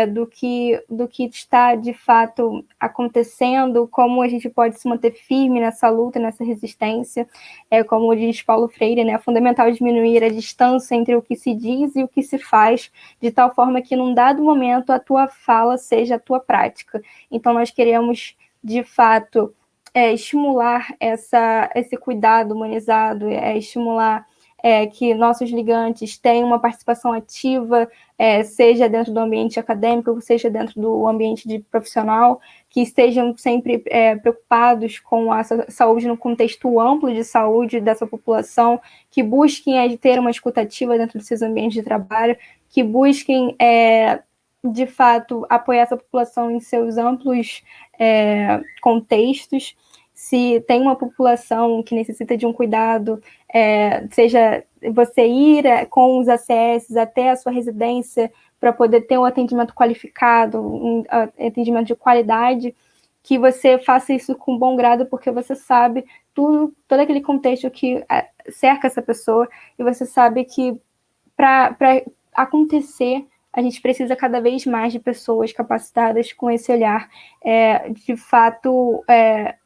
do que está, de fato, acontecendo, como a gente pode se manter firme nessa luta, nessa resistência. Como diz Paulo Freire, né, é fundamental diminuir a distância entre o que se diz e o que se faz, de tal forma que, num dado momento, a tua fala seja a tua prática. Então, nós queremos, de fato, estimular esse cuidado humanizado, estimular que nossos ligantes tenham uma participação ativa, seja dentro do ambiente acadêmico, seja dentro do ambiente de profissional, que estejam sempre preocupados com a saúde no contexto amplo de saúde dessa população, que busquem ter uma escuta ativa dentro dos seus ambientes de trabalho, que busquem, de fato, apoiar essa população em seus amplos contextos. Se tem uma população que necessita de um cuidado, seja você ir com os ACS até a sua residência para poder ter um atendimento qualificado, um atendimento de qualidade, que você faça isso com bom grado, porque você sabe todo aquele contexto que cerca essa pessoa, e você sabe que para acontecer, a gente precisa cada vez mais de pessoas capacitadas com esse olhar, de fato,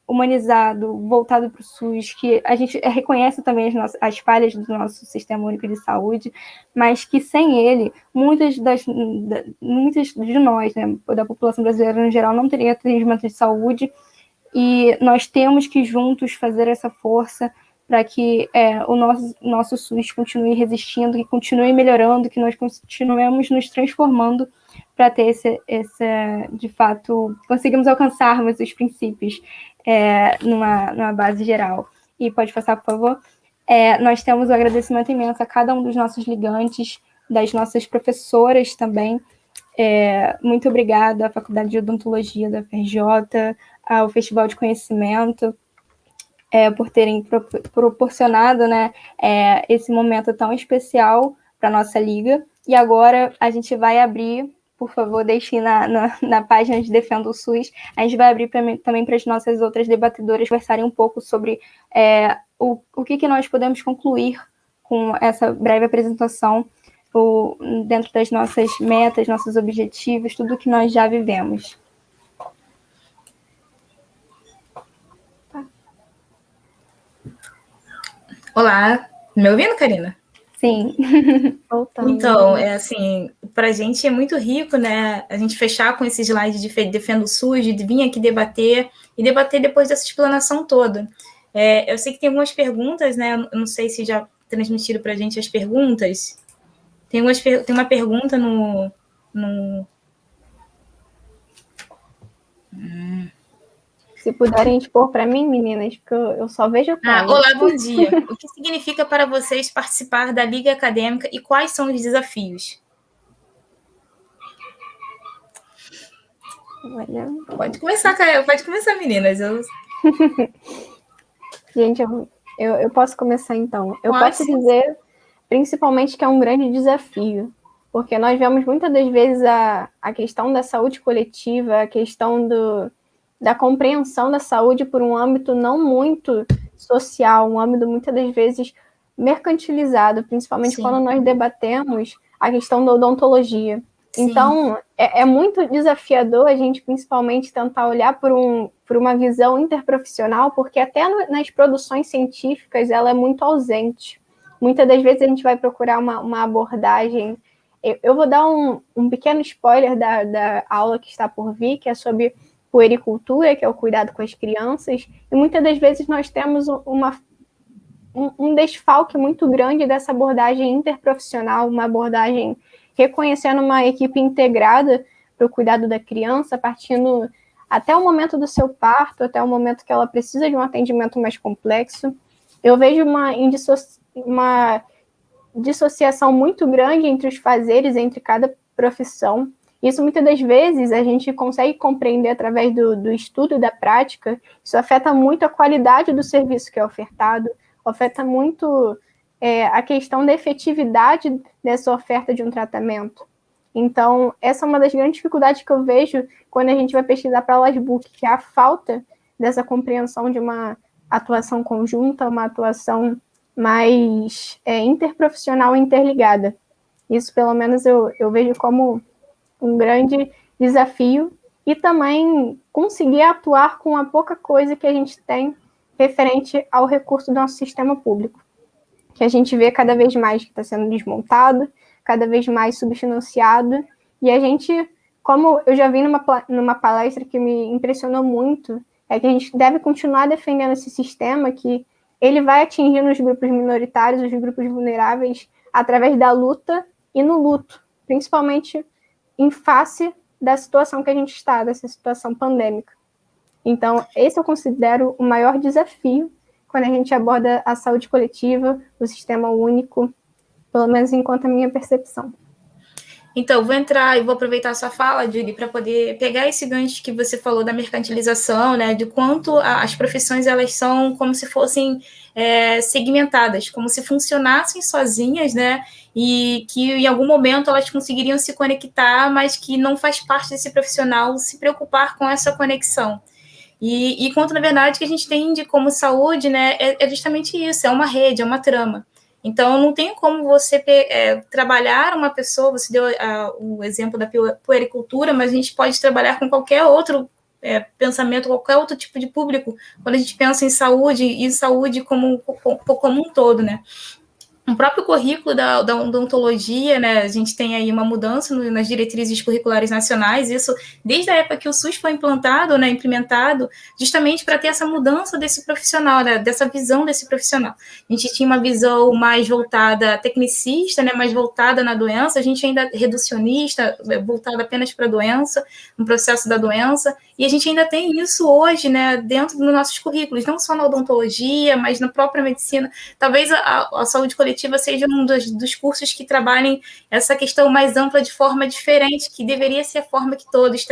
humanizado, voltado para o SUS, que a gente reconhece também as falhas do nosso Sistema Único de Saúde, mas que sem ele, muitas de nós, né, da população brasileira no geral, não teria atendimento de saúde, e nós temos que juntos fazer essa força para que o nosso SUS continue resistindo, que continue melhorando, que nós continuemos nos transformando para ter de fato, conseguimos alcançarmos os princípios numa base geral. E pode passar, por favor? Nós temos um agradecimento imenso a cada um dos nossos ligantes, das nossas professoras também. Muito obrigada à Faculdade de Odontologia da FRJ, ao Festival de Conhecimento, por terem proporcionado, né, esse momento tão especial para a nossa liga. E agora a gente vai abrir, por favor, deixem na página de Defenda o SUS, a gente vai abrir também para as nossas outras debatedoras conversarem um pouco sobre o que nós podemos concluir com essa breve apresentação dentro das nossas metas, nossos objetivos, tudo que nós já vivemos. Olá, me ouvindo, Karina? Sim. Então, assim, para a gente é muito rico, né, a gente fechar com esse slide de Defenda o SUS, de vir aqui debater, e debater depois dessa explanação toda. Eu sei que tem algumas perguntas, né, eu não sei se já transmitiram para a gente as perguntas. Tem uma pergunta no Se puderem expor para mim, meninas, porque eu só vejo olá, bom dia. O que significa para vocês participar da Liga Acadêmica e quais são os desafios? Olha. Pode começar, Caio. Pode começar, meninas. Gente, eu posso começar então. Eu posso dizer, principalmente, que é um grande desafio, porque nós vemos muitas das vezes a questão da saúde coletiva, a questão da compreensão da saúde por um âmbito não muito social, um âmbito muitas das vezes mercantilizado, principalmente Sim. quando nós debatemos a questão da odontologia. Sim. Então, é muito desafiador a gente, principalmente, tentar olhar por uma visão interprofissional, porque até nas produções científicas ela é muito ausente. Muitas das vezes a gente vai procurar uma abordagem. Eu vou dar um pequeno spoiler da aula que está por vir, que é sobre puericultura, que é o cuidado com as crianças, e muitas das vezes nós temos um desfalque muito grande dessa abordagem interprofissional, uma abordagem reconhecendo uma equipe integrada para o cuidado da criança, partindo até o momento do seu parto, até o momento que ela precisa de um atendimento mais complexo. Eu vejo uma dissociação muito grande entre os fazeres, entre cada profissão. Isso, muitas das vezes, a gente consegue compreender através do estudo e da prática. Isso afeta muito a qualidade do serviço que é ofertado, afeta muito a questão da efetividade dessa oferta de um tratamento. Então, essa é uma das grandes dificuldades que eu vejo quando a gente vai pesquisar para a LASBUC, que é a falta dessa compreensão de uma atuação conjunta, uma atuação mais interprofissional e interligada. Isso, pelo menos, eu vejo como um grande desafio e também conseguir atuar com a pouca coisa que a gente tem referente ao recurso do nosso sistema público, que a gente vê cada vez mais que está sendo desmontado, cada vez mais subfinanciado, e a gente, como eu já vi numa palestra que me impressionou muito, é que a gente deve continuar defendendo esse sistema, que ele vai atingindo os grupos minoritários, os grupos vulneráveis, através da luta e no luto, principalmente em face da situação que a gente está, dessa situação pandêmica. Então, esse eu considero o maior desafio quando a gente aborda a saúde coletiva, o sistema único, pelo menos enquanto a minha percepção. Então, vou entrar e vou aproveitar a sua fala, Julie, para poder pegar esse gancho que você falou da mercantilização, né, de quanto as profissões elas são como se fossem segmentadas, como se funcionassem sozinhas, né, e que em algum momento elas conseguiriam se conectar, mas que não faz parte desse profissional se preocupar com essa conexão. E quanto, na verdade, que a gente entende como saúde, né, é justamente isso, é uma rede, é uma trama. Então, não tem como você trabalhar uma pessoa, você deu o exemplo da puericultura, mas a gente pode trabalhar com qualquer outro pensamento, qualquer outro tipo de público, quando a gente pensa em saúde, e saúde como um todo, né? O próprio currículo da odontologia, né, a gente tem aí uma mudança nas diretrizes curriculares nacionais, isso desde a época que o SUS foi implantado, né, implementado, justamente para ter essa mudança desse profissional, né, dessa visão desse profissional. A gente tinha uma visão mais voltada tecnicista, né, mais voltada na doença, a gente ainda reducionista, voltada apenas para a doença, no processo da doença, e a gente ainda tem isso hoje, né, dentro dos nossos currículos, não só na odontologia, mas na própria medicina. Talvez a saúde coletiva seja um dos cursos que trabalhem essa questão mais ampla de forma diferente, que deveria ser a forma que todos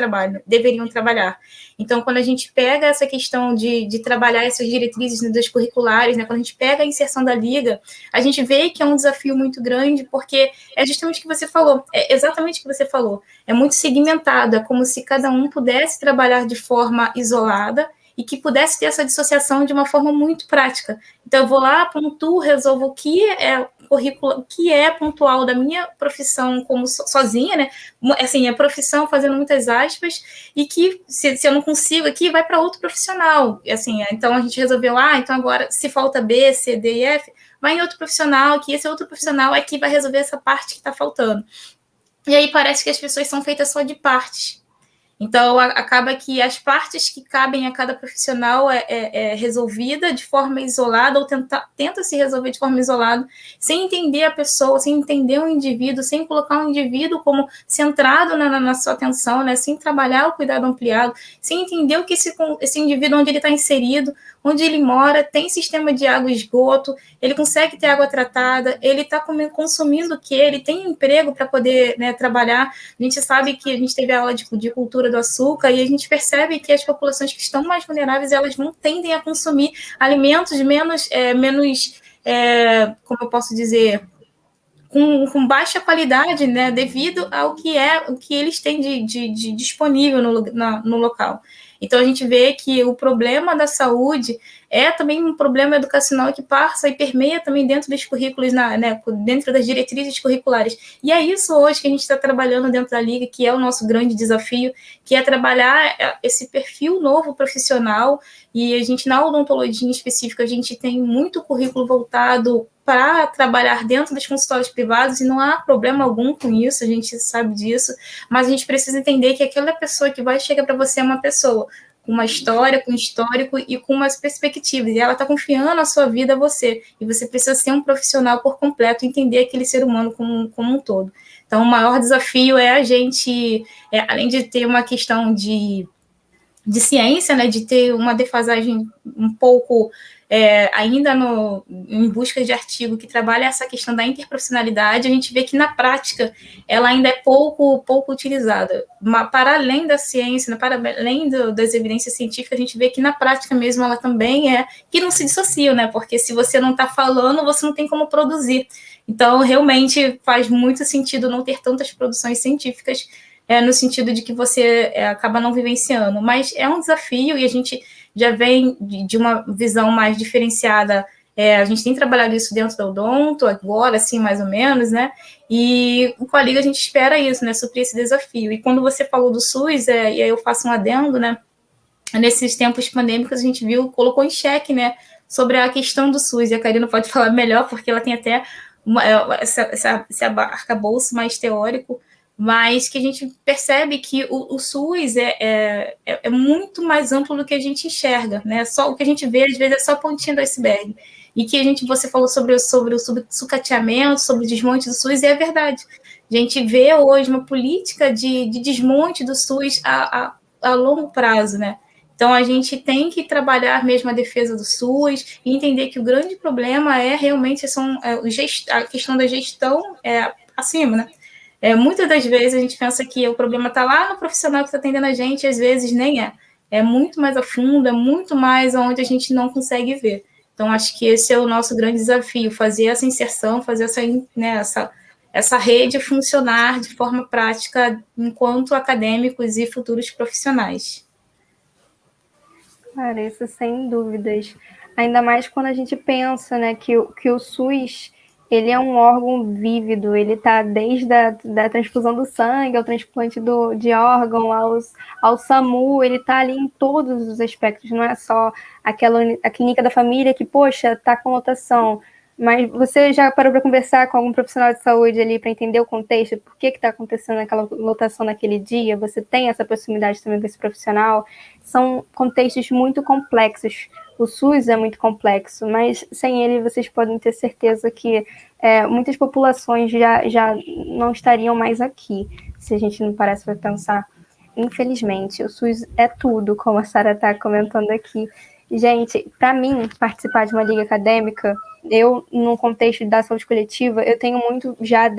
deveriam trabalhar. Então, quando a gente pega essa questão de trabalhar essas diretrizes das curriculares, né, quando a gente pega a inserção da liga, a gente vê que é um desafio muito grande, porque é justamente o que você falou, é exatamente o que você falou, é muito segmentado, é como se cada um pudesse trabalhar de forma isolada, e que pudesse ter essa dissociação de uma forma muito prática. Então, eu vou lá, pontuo, resolvo o que é currículo, o que é pontual da minha profissão como sozinha, né? Assim, a profissão fazendo muitas aspas, e que, se eu não consigo aqui, vai para outro profissional. Assim, então, a gente resolveu, então agora, se falta B, C, D e F, vai em outro profissional, que esse outro profissional é que vai resolver essa parte que está faltando. E aí parece que as pessoas são feitas só de partes. Então, acaba que as partes que cabem a cada profissional é resolvida de forma isolada, ou tenta se resolver de forma isolada, sem entender a pessoa, sem entender o indivíduo, sem colocar o indivíduo como centrado na sua atenção, né? Sem trabalhar o cuidado ampliado, sem entender o que esse indivíduo, onde ele está inserido, onde ele mora, tem sistema de água e esgoto, ele consegue ter água tratada, ele está consumindo o quê? Ele tem emprego para poder, né, trabalhar. A gente sabe que a gente teve aula de cultura do açúcar e a gente percebe que as populações que estão mais vulneráveis, elas não tendem a consumir alimentos menos como eu posso dizer, com baixa qualidade, né, devido ao que eles têm de disponível no local. Então, a gente vê que o problema da saúde é também um problema educacional que passa e permeia também dentro dos currículos, dentro das diretrizes curriculares. E é isso hoje que a gente está trabalhando dentro da Liga, que é o nosso grande desafio, que é trabalhar esse perfil novo profissional. E a gente, na odontologia em específico, a gente tem muito currículo voltado para trabalhar dentro dos consultórios privados, e não há problema algum com isso, a gente sabe disso, mas a gente precisa entender que aquela pessoa que vai chegar para você é uma pessoa com uma história, com um histórico e com umas perspectivas, e ela está confiando a sua vida a você, e você precisa ser um profissional por completo, entender aquele ser humano como um todo. Então, o maior desafio é a gente, além de ter uma questão de ciência, né, de ter uma defasagem um pouco ainda em busca de artigo que trabalha essa questão da interprofissionalidade, a gente vê que na prática ela ainda é pouco utilizada. Para além da ciência, para além das evidências científicas, a gente vê que na prática mesmo ela também que não se dissocia, né? Porque se você não está falando, você não tem como produzir. Então, realmente faz muito sentido não ter tantas produções científicas no sentido de que você acaba não vivenciando. Mas é um desafio e a gente já vem de uma visão mais diferenciada. A gente tem trabalhado isso dentro da Odonto, agora, assim, mais ou menos, né? E com a Liga a gente espera isso, né? Suprir esse desafio. E quando você falou do SUS, e aí eu faço um adendo, né? Nesses tempos pandêmicos, a gente colocou em xeque, né? Sobre a questão do SUS. E a Karina pode falar melhor, porque ela tem até esse arcabouço mais teórico, mas que a gente percebe que o SUS é muito mais amplo do que a gente enxerga, né? Só o que a gente vê, às vezes, é só a pontinha do iceberg. E que você falou sobre o sucateamento, sobre o desmonte do SUS, e é verdade. A gente vê hoje uma política de desmonte do SUS a longo prazo, né? Então, a gente tem que trabalhar mesmo a defesa do SUS e entender que o grande problema realmente a questão da gestão acima, né? Muitas das vezes a gente pensa que o problema está lá no profissional que está atendendo a gente, e às vezes nem é. É muito mais a fundo, é muito mais onde a gente não consegue ver. Então, acho que esse é o nosso grande desafio, fazer essa inserção, fazer essa rede funcionar de forma prática enquanto acadêmicos e futuros profissionais. Cara, isso sem dúvidas. Ainda mais quando a gente pensa, né, que o SUS, ele é um órgão vívido, ele está desde da transfusão do sangue, ao transplante de órgão, ao SAMU, ele está ali em todos os aspectos, não é só a clínica da família que, poxa, está com lotação. Mas você já parou para conversar com algum profissional de saúde ali para entender o contexto, por que está acontecendo aquela lotação naquele dia? Você tem essa proximidade também com esse profissional? São contextos muito complexos. O SUS é muito complexo, mas sem ele vocês podem ter certeza que muitas populações já não estariam mais aqui, se a gente não parasse para pensar. Infelizmente, o SUS é tudo, como a Sara está comentando aqui. Gente, para mim, participar de uma liga acadêmica, eu, no contexto da saúde coletiva, eu tenho muito já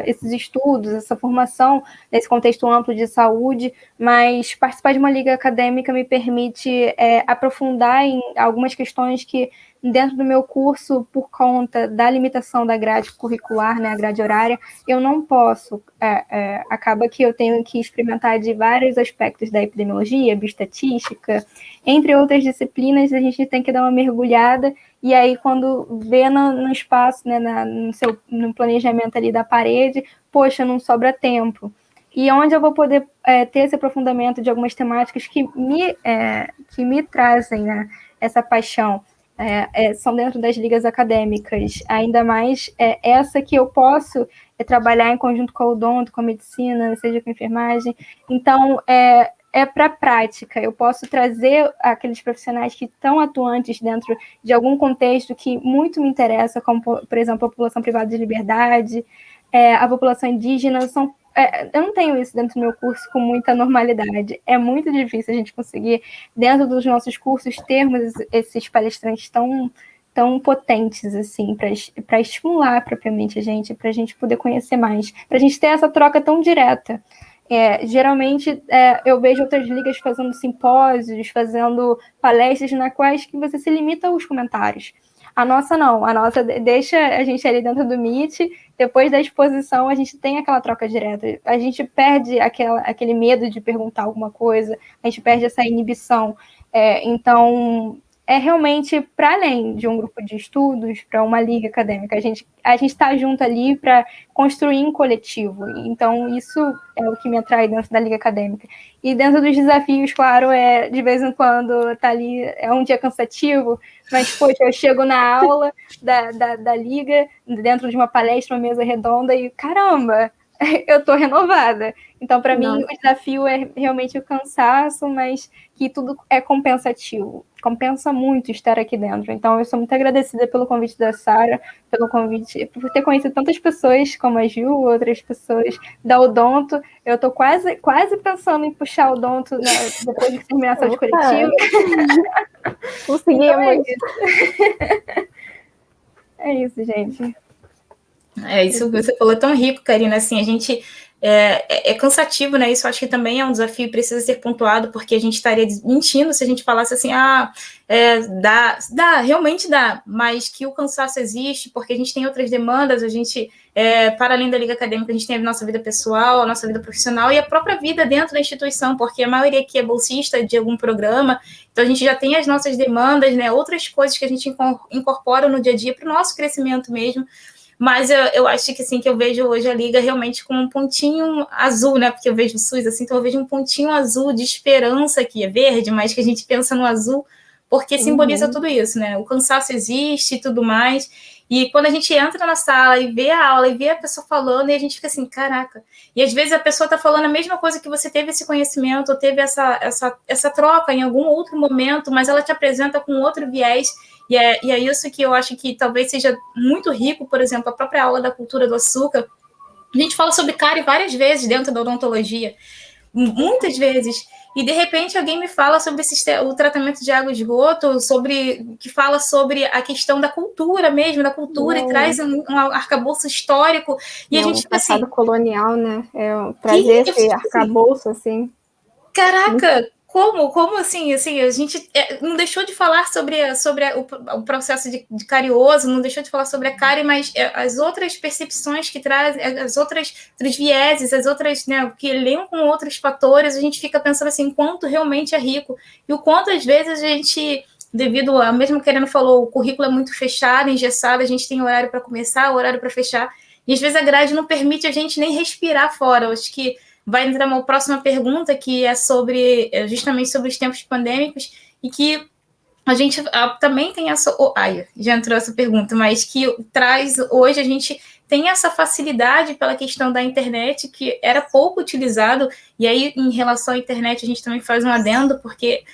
esses estudos, essa formação nesse contexto amplo de saúde, mas participar de uma liga acadêmica me permite aprofundar em algumas questões que, dentro do meu curso, por conta da limitação da grade curricular, né, a grade horária, eu não posso. Acaba que eu tenho que experimentar de vários aspectos da epidemiologia, bioestatística, entre outras disciplinas, a gente tem que dar uma mergulhada, e aí quando vê no espaço, né, no planejamento ali da parede, poxa, não sobra tempo. E onde eu vou poder ter esse aprofundamento de algumas temáticas que me trazem, né, essa paixão. São dentro das ligas acadêmicas, ainda mais essa que eu posso trabalhar em conjunto com a odonto, com a medicina, seja com a enfermagem. Então, é para a prática. Eu posso trazer aqueles profissionais que estão atuantes dentro de algum contexto que muito me interessa, como, por exemplo, a população privada de liberdade, a população indígena. Eu não tenho isso dentro do meu curso com muita normalidade. É muito difícil a gente conseguir, dentro dos nossos cursos, termos esses palestrantes tão potentes, assim, para estimular propriamente a gente, para a gente poder conhecer mais, para a gente ter essa troca tão direta. Geralmente, eu vejo outras ligas fazendo simpósios, fazendo palestras na quais que você se limita aos comentários. A nossa não, a nossa deixa a gente ali dentro do Meet, depois da exposição a gente tem aquela troca direta, a gente perde aquele medo de perguntar alguma coisa, a gente perde essa inibição. Então, é realmente para além de um grupo de estudos, para uma liga acadêmica. A gente está junto ali para construir um coletivo. Então, isso é o que me atrai dentro da liga acadêmica. E dentro dos desafios, claro, de vez em quando tá ali, é um dia cansativo, mas, poxa, eu chego na aula da liga, dentro de uma palestra, uma mesa redonda, e caramba, eu tô renovada. Então, para mim, o desafio é realmente o cansaço, mas que tudo é compensativo. Compensa muito estar aqui dentro. Então, eu sou muito agradecida pelo convite da Sara, pelo convite, por ter conhecido tantas pessoas como a Ju, outras pessoas da Odonto. Eu tô quase pensando em puxar o Odonto depois de terminar a saúde coletiva. Conseguimos. Então, é isso, gente. Isso que você falou é tão rico, Karina, assim, a gente é cansativo, né, isso acho que também é um desafio, precisa ser pontuado, porque a gente estaria mentindo se a gente falasse assim, realmente dá, mas que o cansaço existe, porque a gente tem outras demandas, a gente, para além da liga acadêmica, a gente tem a nossa vida pessoal, a nossa vida profissional e a própria vida dentro da instituição, porque a maioria aqui é bolsista de algum programa, então a gente já tem as nossas demandas, né, outras coisas que a gente incorpora no dia a dia para o nosso crescimento mesmo. Mas eu acho que, assim, que eu vejo hoje a Liga realmente com um pontinho azul, né? Porque eu vejo o SUS, assim, então eu vejo um pontinho azul de esperança aqui, é verde, mas que a gente pensa no azul, porque simboliza tudo isso, né? O cansaço existe e tudo mais. E quando a gente entra na sala e vê a aula e vê a pessoa falando, e a gente fica assim, caraca. E às vezes a pessoa está falando a mesma coisa que você teve esse conhecimento, ou teve essa troca em algum outro momento, mas ela te apresenta com outro viés. E é isso que eu acho que talvez seja muito rico, por exemplo, a própria aula da cultura do açúcar. A gente fala sobre cárie várias vezes dentro da odontologia, muitas vezes, e de repente alguém me fala sobre o tratamento de água e esgoto, que fala sobre a questão da cultura mesmo, e traz um arcabouço histórico, e a gente fica assim... passado colonial, né? Trazer esse arcabouço, assim... Caraca! Como assim, a gente não deixou de falar sobre o processo de carioso, não deixou de falar sobre a cárie, mas as outras percepções que trazem, os vieses, as outras, né, que elencam outros fatores, a gente fica pensando assim, quanto realmente é rico, e o quanto às vezes a gente, devido a, mesmo que a Karina falou, o currículo é muito fechado, engessado, a gente tem horário para começar, horário para fechar, e às vezes a grade não permite a gente nem respirar fora. Eu acho que vai entrar uma próxima pergunta, que é justamente sobre os tempos pandêmicos, e que a gente também tem essa... já entrou essa pergunta, mas que traz... Hoje a gente tem essa facilidade pela questão da internet, que era pouco utilizado, e aí, em relação à internet, a gente também faz um adendo, porque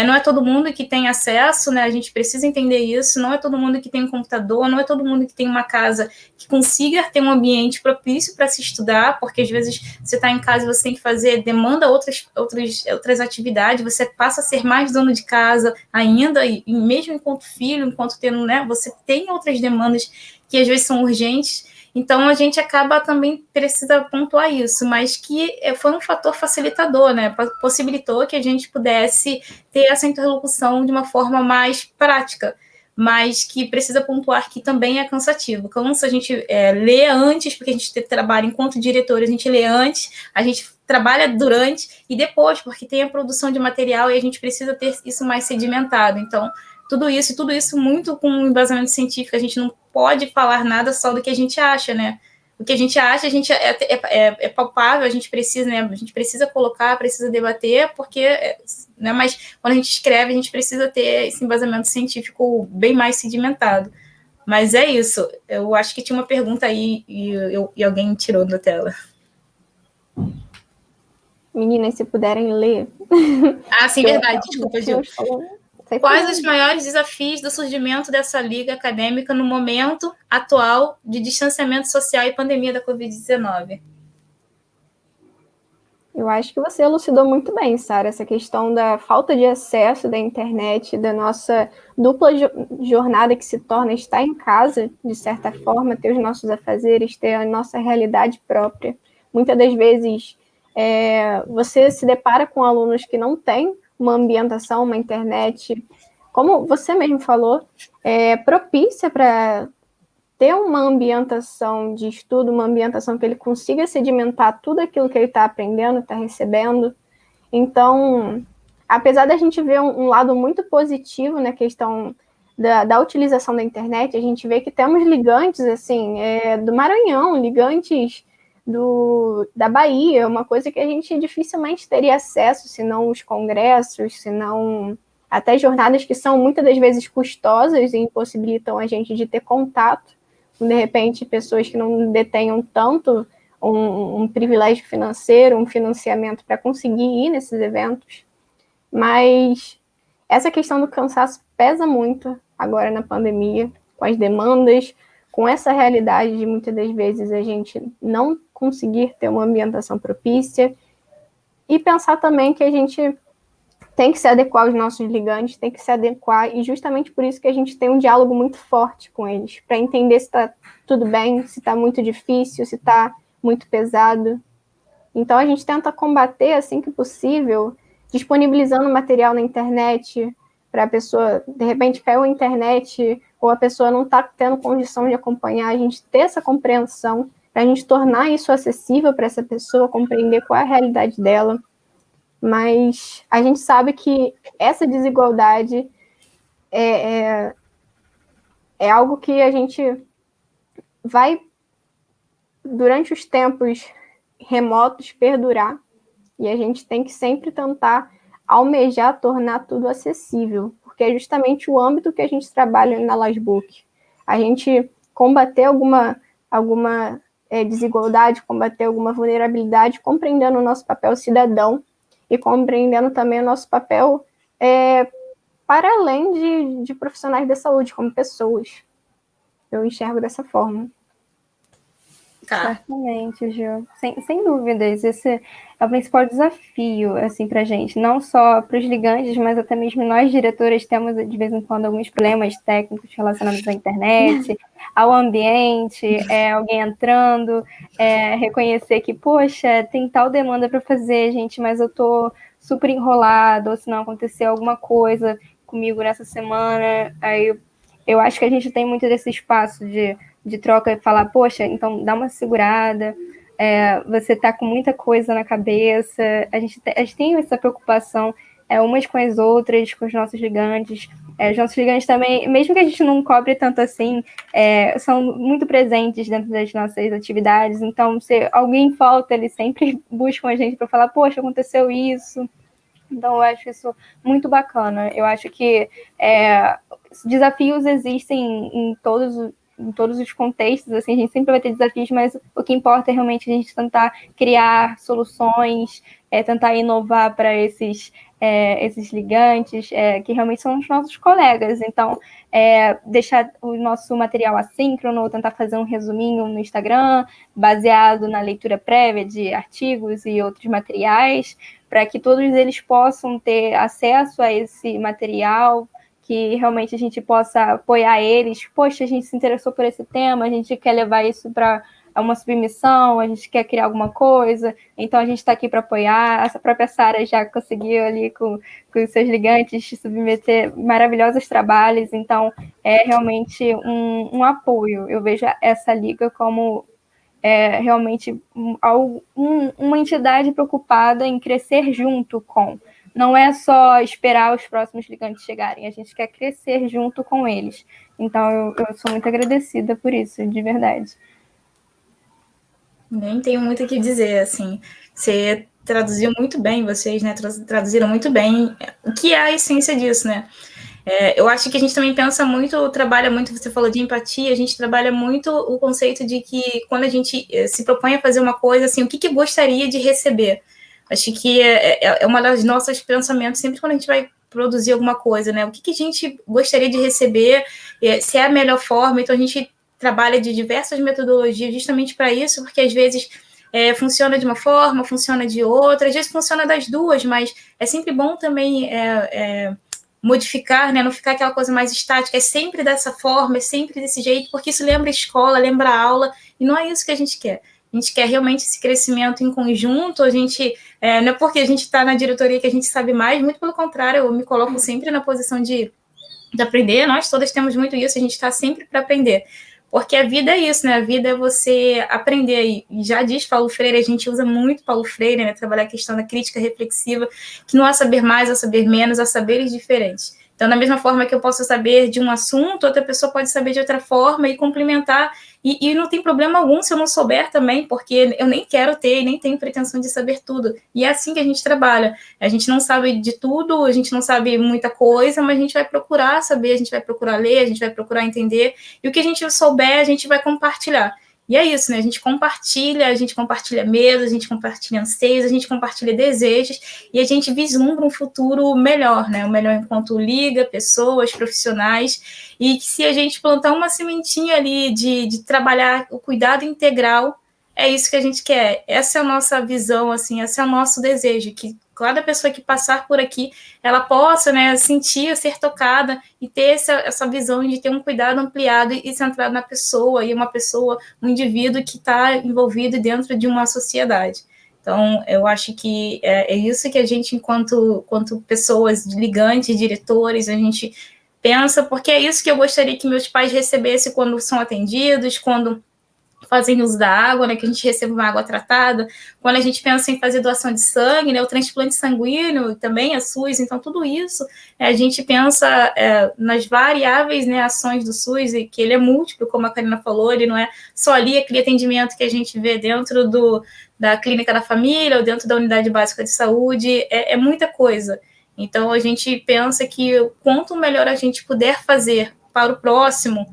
não é todo mundo que tem acesso, né? A gente precisa entender isso, não é todo mundo que tem um computador, não é todo mundo que tem uma casa que consiga ter um ambiente propício para se estudar, porque às vezes você está em casa e você tem que demanda outras atividades, você passa a ser mais dono de casa ainda, e mesmo enquanto filho, enquanto tendo, né? Você tem outras demandas que às vezes são urgentes. Então, a gente também precisa pontuar isso, mas que foi um fator facilitador, né? Possibilitou que a gente pudesse ter essa interlocução de uma forma mais prática, mas que precisa pontuar que também é cansativo. Cansa a gente lê antes, porque a gente trabalha enquanto diretor, a gente lê antes, a gente trabalha durante e depois, porque tem a produção de material e a gente precisa ter isso mais sedimentado. Então, tudo isso muito com embasamento científico, a gente não pode falar nada só do que a gente acha, né? O que a gente acha, é palpável, a gente precisa, né? A gente precisa colocar, precisa debater, porque, né? Mas quando a gente escreve, a gente precisa ter esse embasamento científico bem mais sedimentado. Mas é isso. Eu acho que tinha uma pergunta aí e alguém tirou da tela. Meninas, se puderem ler. Ah, sim, verdade. Desculpa, Gil. Sei Quais falar. os maiores desafios do surgimento dessa liga acadêmica no momento atual de distanciamento social e pandemia da Covid-19? Eu acho que você elucidou muito bem, Sara, essa questão da falta de acesso da internet, da nossa dupla jornada que se torna estar em casa, de certa forma, ter os nossos afazeres, ter a nossa realidade própria. Muitas das vezes, você se depara com alunos que não têm uma ambientação, uma internet, como você mesmo falou, propícia para ter uma ambientação de estudo, uma ambientação que ele consiga sedimentar tudo aquilo que ele está aprendendo, está recebendo. Então, apesar da gente ver um lado muito positivo na questão da utilização da internet, a gente vê que temos ligantes, assim, do Maranhão, ligantes da Bahia, uma coisa que a gente dificilmente teria acesso, se não os congressos, se não até jornadas que são muitas das vezes custosas e impossibilitam a gente de ter contato. De repente, pessoas que não detenham tanto um privilégio financeiro, um financiamento para conseguir ir nesses eventos. Mas essa questão do cansaço pesa muito agora na pandemia, com as demandas, com essa realidade de muitas das vezes a gente não conseguir ter uma ambientação propícia, e pensar também que a gente tem que se adequar aos nossos ligantes, tem que se adequar, e justamente por isso que a gente tem um diálogo muito forte com eles, para entender se está tudo bem, se está muito difícil, se está muito pesado. Então a gente tenta combater assim que possível, disponibilizando material na internet, para a pessoa, de repente caiu a internet, ou a pessoa não está tendo condição de acompanhar, a gente ter essa compreensão, para a gente tornar isso acessível para essa pessoa, compreender qual é a realidade dela. Mas a gente sabe que essa desigualdade é algo que a gente vai, durante os tempos remotos, perdurar, e a gente tem que sempre tentar almejar tornar tudo acessível, porque é justamente o âmbito que a gente trabalha na Lasbook. A gente combater alguma desigualdade, combater alguma vulnerabilidade, compreendendo o nosso papel cidadão, e compreendendo também o nosso papel para além de profissionais da saúde, como pessoas. Eu enxergo dessa forma. Tá. Certamente, Gil. Sem dúvidas, esse é o principal desafio, assim, pra gente. Não só para os ligantes, mas até mesmo nós, diretoras, temos, de vez em quando, alguns problemas técnicos relacionados à internet, ao ambiente, alguém entrando, reconhecer que, poxa, tem tal demanda para fazer, gente, mas eu tô super enrolado, ou se não aconteceu alguma coisa comigo nessa semana, aí eu acho que a gente tem muito desse espaço de troca e falar, poxa, então dá uma segurada, você tá com muita coisa na cabeça, a gente tem essa preocupação umas com as outras, com os nossos gigantes. Os nossos gigantes também, mesmo que a gente não cobre tanto assim, são muito presentes dentro das nossas atividades, então se alguém falta, eles sempre buscam a gente para falar, poxa, aconteceu isso. Então eu acho isso muito bacana. Eu acho que desafios existem em todos os contextos, assim, a gente sempre vai ter desafios, mas o que importa é realmente a gente tentar criar soluções, tentar inovar para esses ligantes, que realmente são os nossos colegas. Então, deixar o nosso material assíncrono, tentar fazer um resuminho no Instagram, baseado na leitura prévia de artigos e outros materiais, para que todos eles possam ter acesso a esse material, que realmente a gente possa apoiar eles. Poxa, a gente se interessou por esse tema, a gente quer levar isso para uma submissão, a gente quer criar alguma coisa, então a gente está aqui para apoiar. A própria Sara já conseguiu ali com os seus ligantes submeter maravilhosos trabalhos, então é realmente um apoio. Eu vejo essa liga como realmente uma entidade preocupada em crescer junto com. Não é só esperar os próximos ligantes chegarem, a gente quer crescer junto com eles. Então, eu sou muito agradecida por isso, de verdade. Nem tenho muito o que dizer, assim. Você traduziu muito bem, vocês, né, traduziram muito bem o que é a essência disso, né? Eu acho que a gente também pensa muito, trabalha muito, você falou de empatia, a gente trabalha muito o conceito de que quando a gente se propõe a fazer uma coisa, assim, o que gostaria de receber? Acho que é uma das nossos pensamentos sempre quando a gente vai produzir alguma coisa, né? O que a gente gostaria de receber, se é a melhor forma. Então, a gente trabalha de diversas metodologias justamente para isso, porque às vezes funciona de uma forma, funciona de outra, às vezes funciona das duas, mas é sempre bom também modificar, né? Não ficar aquela coisa mais estática, é sempre dessa forma, é sempre desse jeito, porque isso lembra a escola, lembra a aula, e não é isso que a gente quer. A gente quer realmente esse crescimento em conjunto, a gente, não é porque a gente está na diretoria que a gente sabe mais, muito pelo contrário, eu me coloco sempre na posição de aprender, nós todas temos muito isso, a gente está sempre para aprender. Porque a vida é isso, né? A vida é você aprender. E já diz Paulo Freire, a gente usa muito Paulo Freire, né? Trabalhar a questão da crítica reflexiva, que não há saber mais, há saber menos, há saberes diferentes. Então, da mesma forma que eu posso saber de um assunto, outra pessoa pode saber de outra forma e complementar. E não tem problema algum se eu não souber também, porque eu nem quero ter, nem tenho pretensão de saber tudo. E é assim que a gente trabalha. A gente não sabe de tudo, a gente não sabe muita coisa, mas a gente vai procurar saber, a gente vai procurar ler, a gente vai procurar entender. E o que a gente souber, a gente vai compartilhar. E é isso, né? A gente compartilha medos, a gente compartilha anseios, a gente compartilha desejos e a gente vislumbra um futuro melhor, né? O melhor enquanto liga, pessoas, profissionais. E que se a gente plantar uma sementinha ali de trabalhar o cuidado integral, é isso que a gente quer. Essa é a nossa visão, assim, esse é o nosso desejo, que cada pessoa que passar por aqui, ela possa, né, sentir, ser tocada e ter essa visão de ter um cuidado ampliado e centrado na pessoa, e uma pessoa, um indivíduo que está envolvido dentro de uma sociedade. Então, eu acho que é isso que a gente, enquanto pessoas ligantes, diretores, a gente pensa, porque é isso que eu gostaria que meus pais recebessem quando são atendidos, quando fazem uso da água, né, que a gente receba uma água tratada, quando a gente pensa em fazer doação de sangue, né, o transplante sanguíneo também é SUS, então tudo isso a gente pensa nas variáveis, né, ações do SUS, e que ele é múltiplo, como a Karina falou, ele não é só ali aquele atendimento que a gente vê dentro da clínica da família ou dentro da unidade básica de saúde, é muita coisa. Então a gente pensa que quanto melhor a gente puder fazer para o próximo,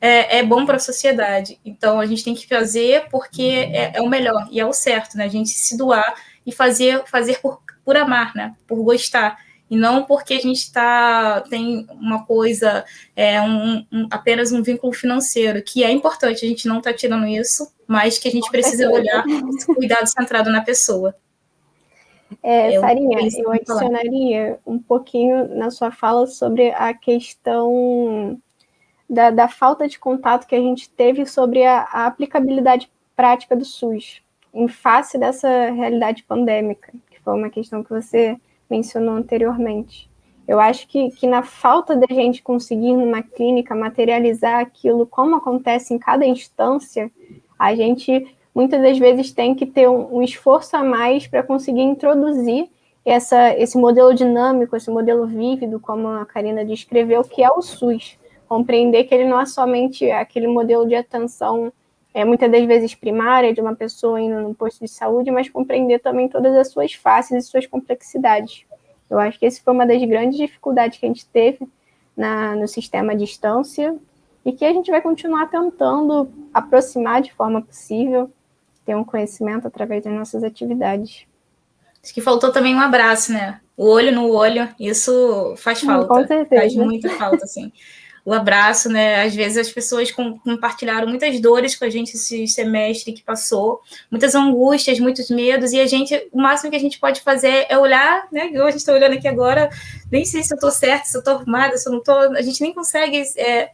é bom para a sociedade. Então, a gente tem que fazer porque é o melhor e é o certo, né? A gente se doar e fazer por amar, né? Por gostar. E não porque a gente tem uma coisa, apenas um vínculo financeiro, que é importante, a gente não está tirando isso, mas que a gente precisa olhar esse cuidado centrado na pessoa. Sarinha, eu adicionaria um pouquinho na sua fala sobre a questão da falta de contato que a gente teve sobre a aplicabilidade prática do SUS, em face dessa realidade pandêmica, que foi uma questão que você mencionou anteriormente. Eu acho que na falta da gente conseguir, numa clínica, materializar aquilo como acontece em cada instância, a gente, muitas das vezes, tem que ter um esforço a mais para conseguir introduzir esse modelo dinâmico, esse modelo vívido, como a Karina descreveu, que é o SUS. Compreender que ele não é somente aquele modelo de atenção, muitas das vezes primária, de uma pessoa indo no posto de saúde, mas compreender também todas as suas faces e suas complexidades. Eu acho que essa foi uma das grandes dificuldades que a gente teve no sistema à distância e que a gente vai continuar tentando aproximar de forma possível, ter um conhecimento através das nossas atividades. Acho que faltou também um abraço, né? O olho no olho, isso faz falta. Com certeza. Faz muita falta, assim. O abraço, né? Às vezes as pessoas compartilharam muitas dores com a gente esse semestre que passou, muitas angústias, muitos medos, e o máximo que a gente pode fazer é olhar, né? Eu, a gente está olhando aqui agora, nem sei se eu estou certa, se eu estou arrumada, se eu não estou, a gente nem consegue,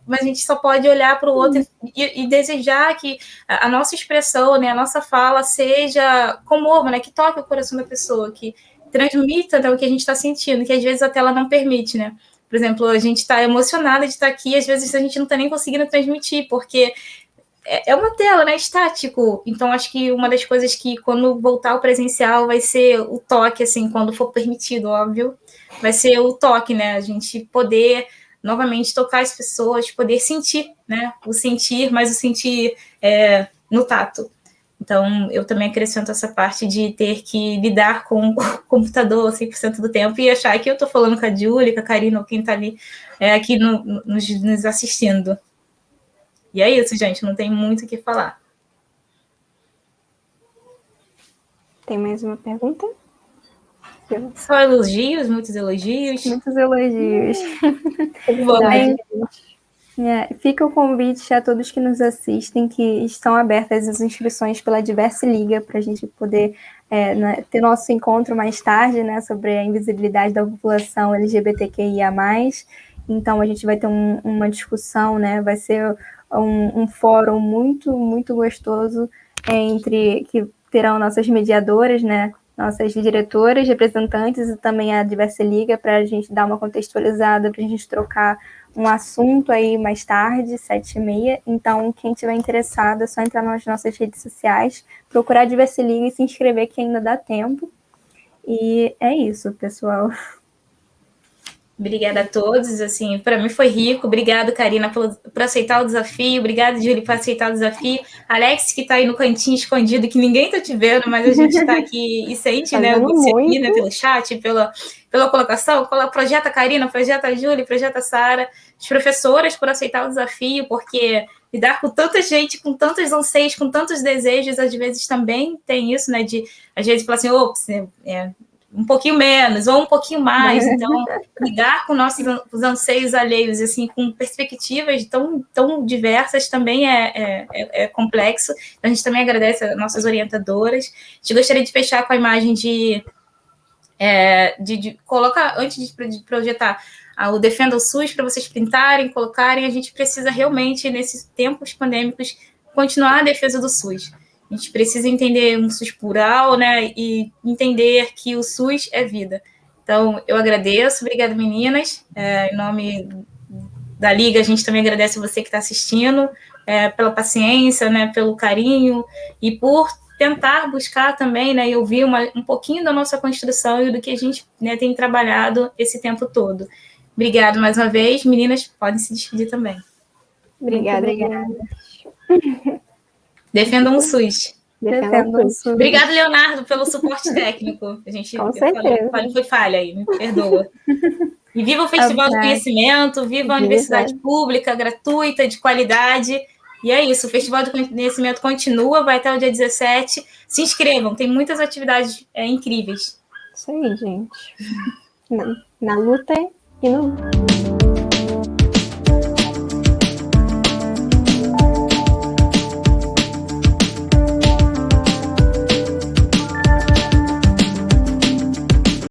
mas a gente só pode olhar para o outro e desejar que a nossa expressão, né, a nossa fala seja comova, né? Que toque o coração da pessoa, que transmita, né, o que a gente está sentindo, que às vezes a tela não permite, né? Por exemplo, a gente está emocionada de estar aqui e às vezes a gente não está nem conseguindo transmitir, porque é uma tela, né, estático. Então, acho que uma das coisas que, quando voltar ao presencial, vai ser o toque, assim, quando for permitido, óbvio, vai ser o toque, né, a gente poder novamente tocar as pessoas, poder sentir, né, o sentir, mas o sentir no tato. Então, eu também acrescento essa parte de ter que lidar com o computador 100% do tempo e achar que eu estou falando com a Júlia, com a Karina, ou quem está ali aqui nos assistindo. E é isso, gente, não tem muito o que falar. Tem mais uma pergunta? Só elogios, muitos elogios. Muitos elogios. Verdade. Fica o convite a todos que nos assistem, que estão abertas as inscrições pela Diverse Liga, para a gente poder ter nosso encontro mais tarde, né, sobre a invisibilidade da população LGBTQIA+. Então, a gente vai ter uma discussão, né, vai ser um fórum muito, muito gostoso, que terão nossas mediadoras, né, nossas diretoras, representantes e também a Diverse Liga, para a gente dar uma contextualizada, para a gente trocar um assunto aí mais tarde, 7h30. Então, quem tiver interessado, é só entrar nas nossas redes sociais, procurar a Diverse Liga e se inscrever, que ainda dá tempo. E é isso, pessoal. Obrigada a todos, assim, para mim foi rico. Obrigado, Karina, por aceitar o desafio. Obrigada, Júlia, por aceitar o desafio. Alex, que está aí no cantinho escondido, que ninguém está te vendo, mas a gente está aqui e sente, né, você aqui, né, pelo chat, pela colocação. Projeta Karina, projeta Júlia, projeta Sara. As professoras por aceitar o desafio, porque lidar com tanta gente, com tantos anseios, com tantos desejos, às vezes também tem isso, né, de às vezes falar assim, um pouquinho menos ou um pouquinho mais. Então, lidar com os anseios alheios, assim, com perspectivas tão diversas também é complexo. A gente também agradece as nossas orientadoras. A gente gostaria de fechar com a imagem de colocar, antes de projetar o Defenda o SUS, para vocês printarem, colocarem. A gente precisa realmente, nesses tempos pandêmicos, continuar a defesa do SUS. A gente precisa entender um SUS plural, né, e entender que o SUS é vida. Então, eu agradeço. Obrigada, meninas. Em nome da Liga, a gente também agradece você que está assistindo, pela paciência, né, pelo carinho e por tentar buscar também, né, e ouvir um pouquinho da nossa construção e do que a gente, né, tem trabalhado esse tempo todo. Obrigada mais uma vez. Meninas, podem se despedir também. Obrigada. Defendam o SUS. Defendam o SUS. Obrigada, Leonardo, pelo suporte técnico. Com certeza. Foi falha aí, me perdoa. E viva o Festival do Conhecimento, viva a universidade pública, gratuita, de qualidade. E é isso, o Festival do Conhecimento continua, vai até o dia 17. Se inscrevam, tem muitas atividades incríveis. Isso aí, gente. Na luta e no...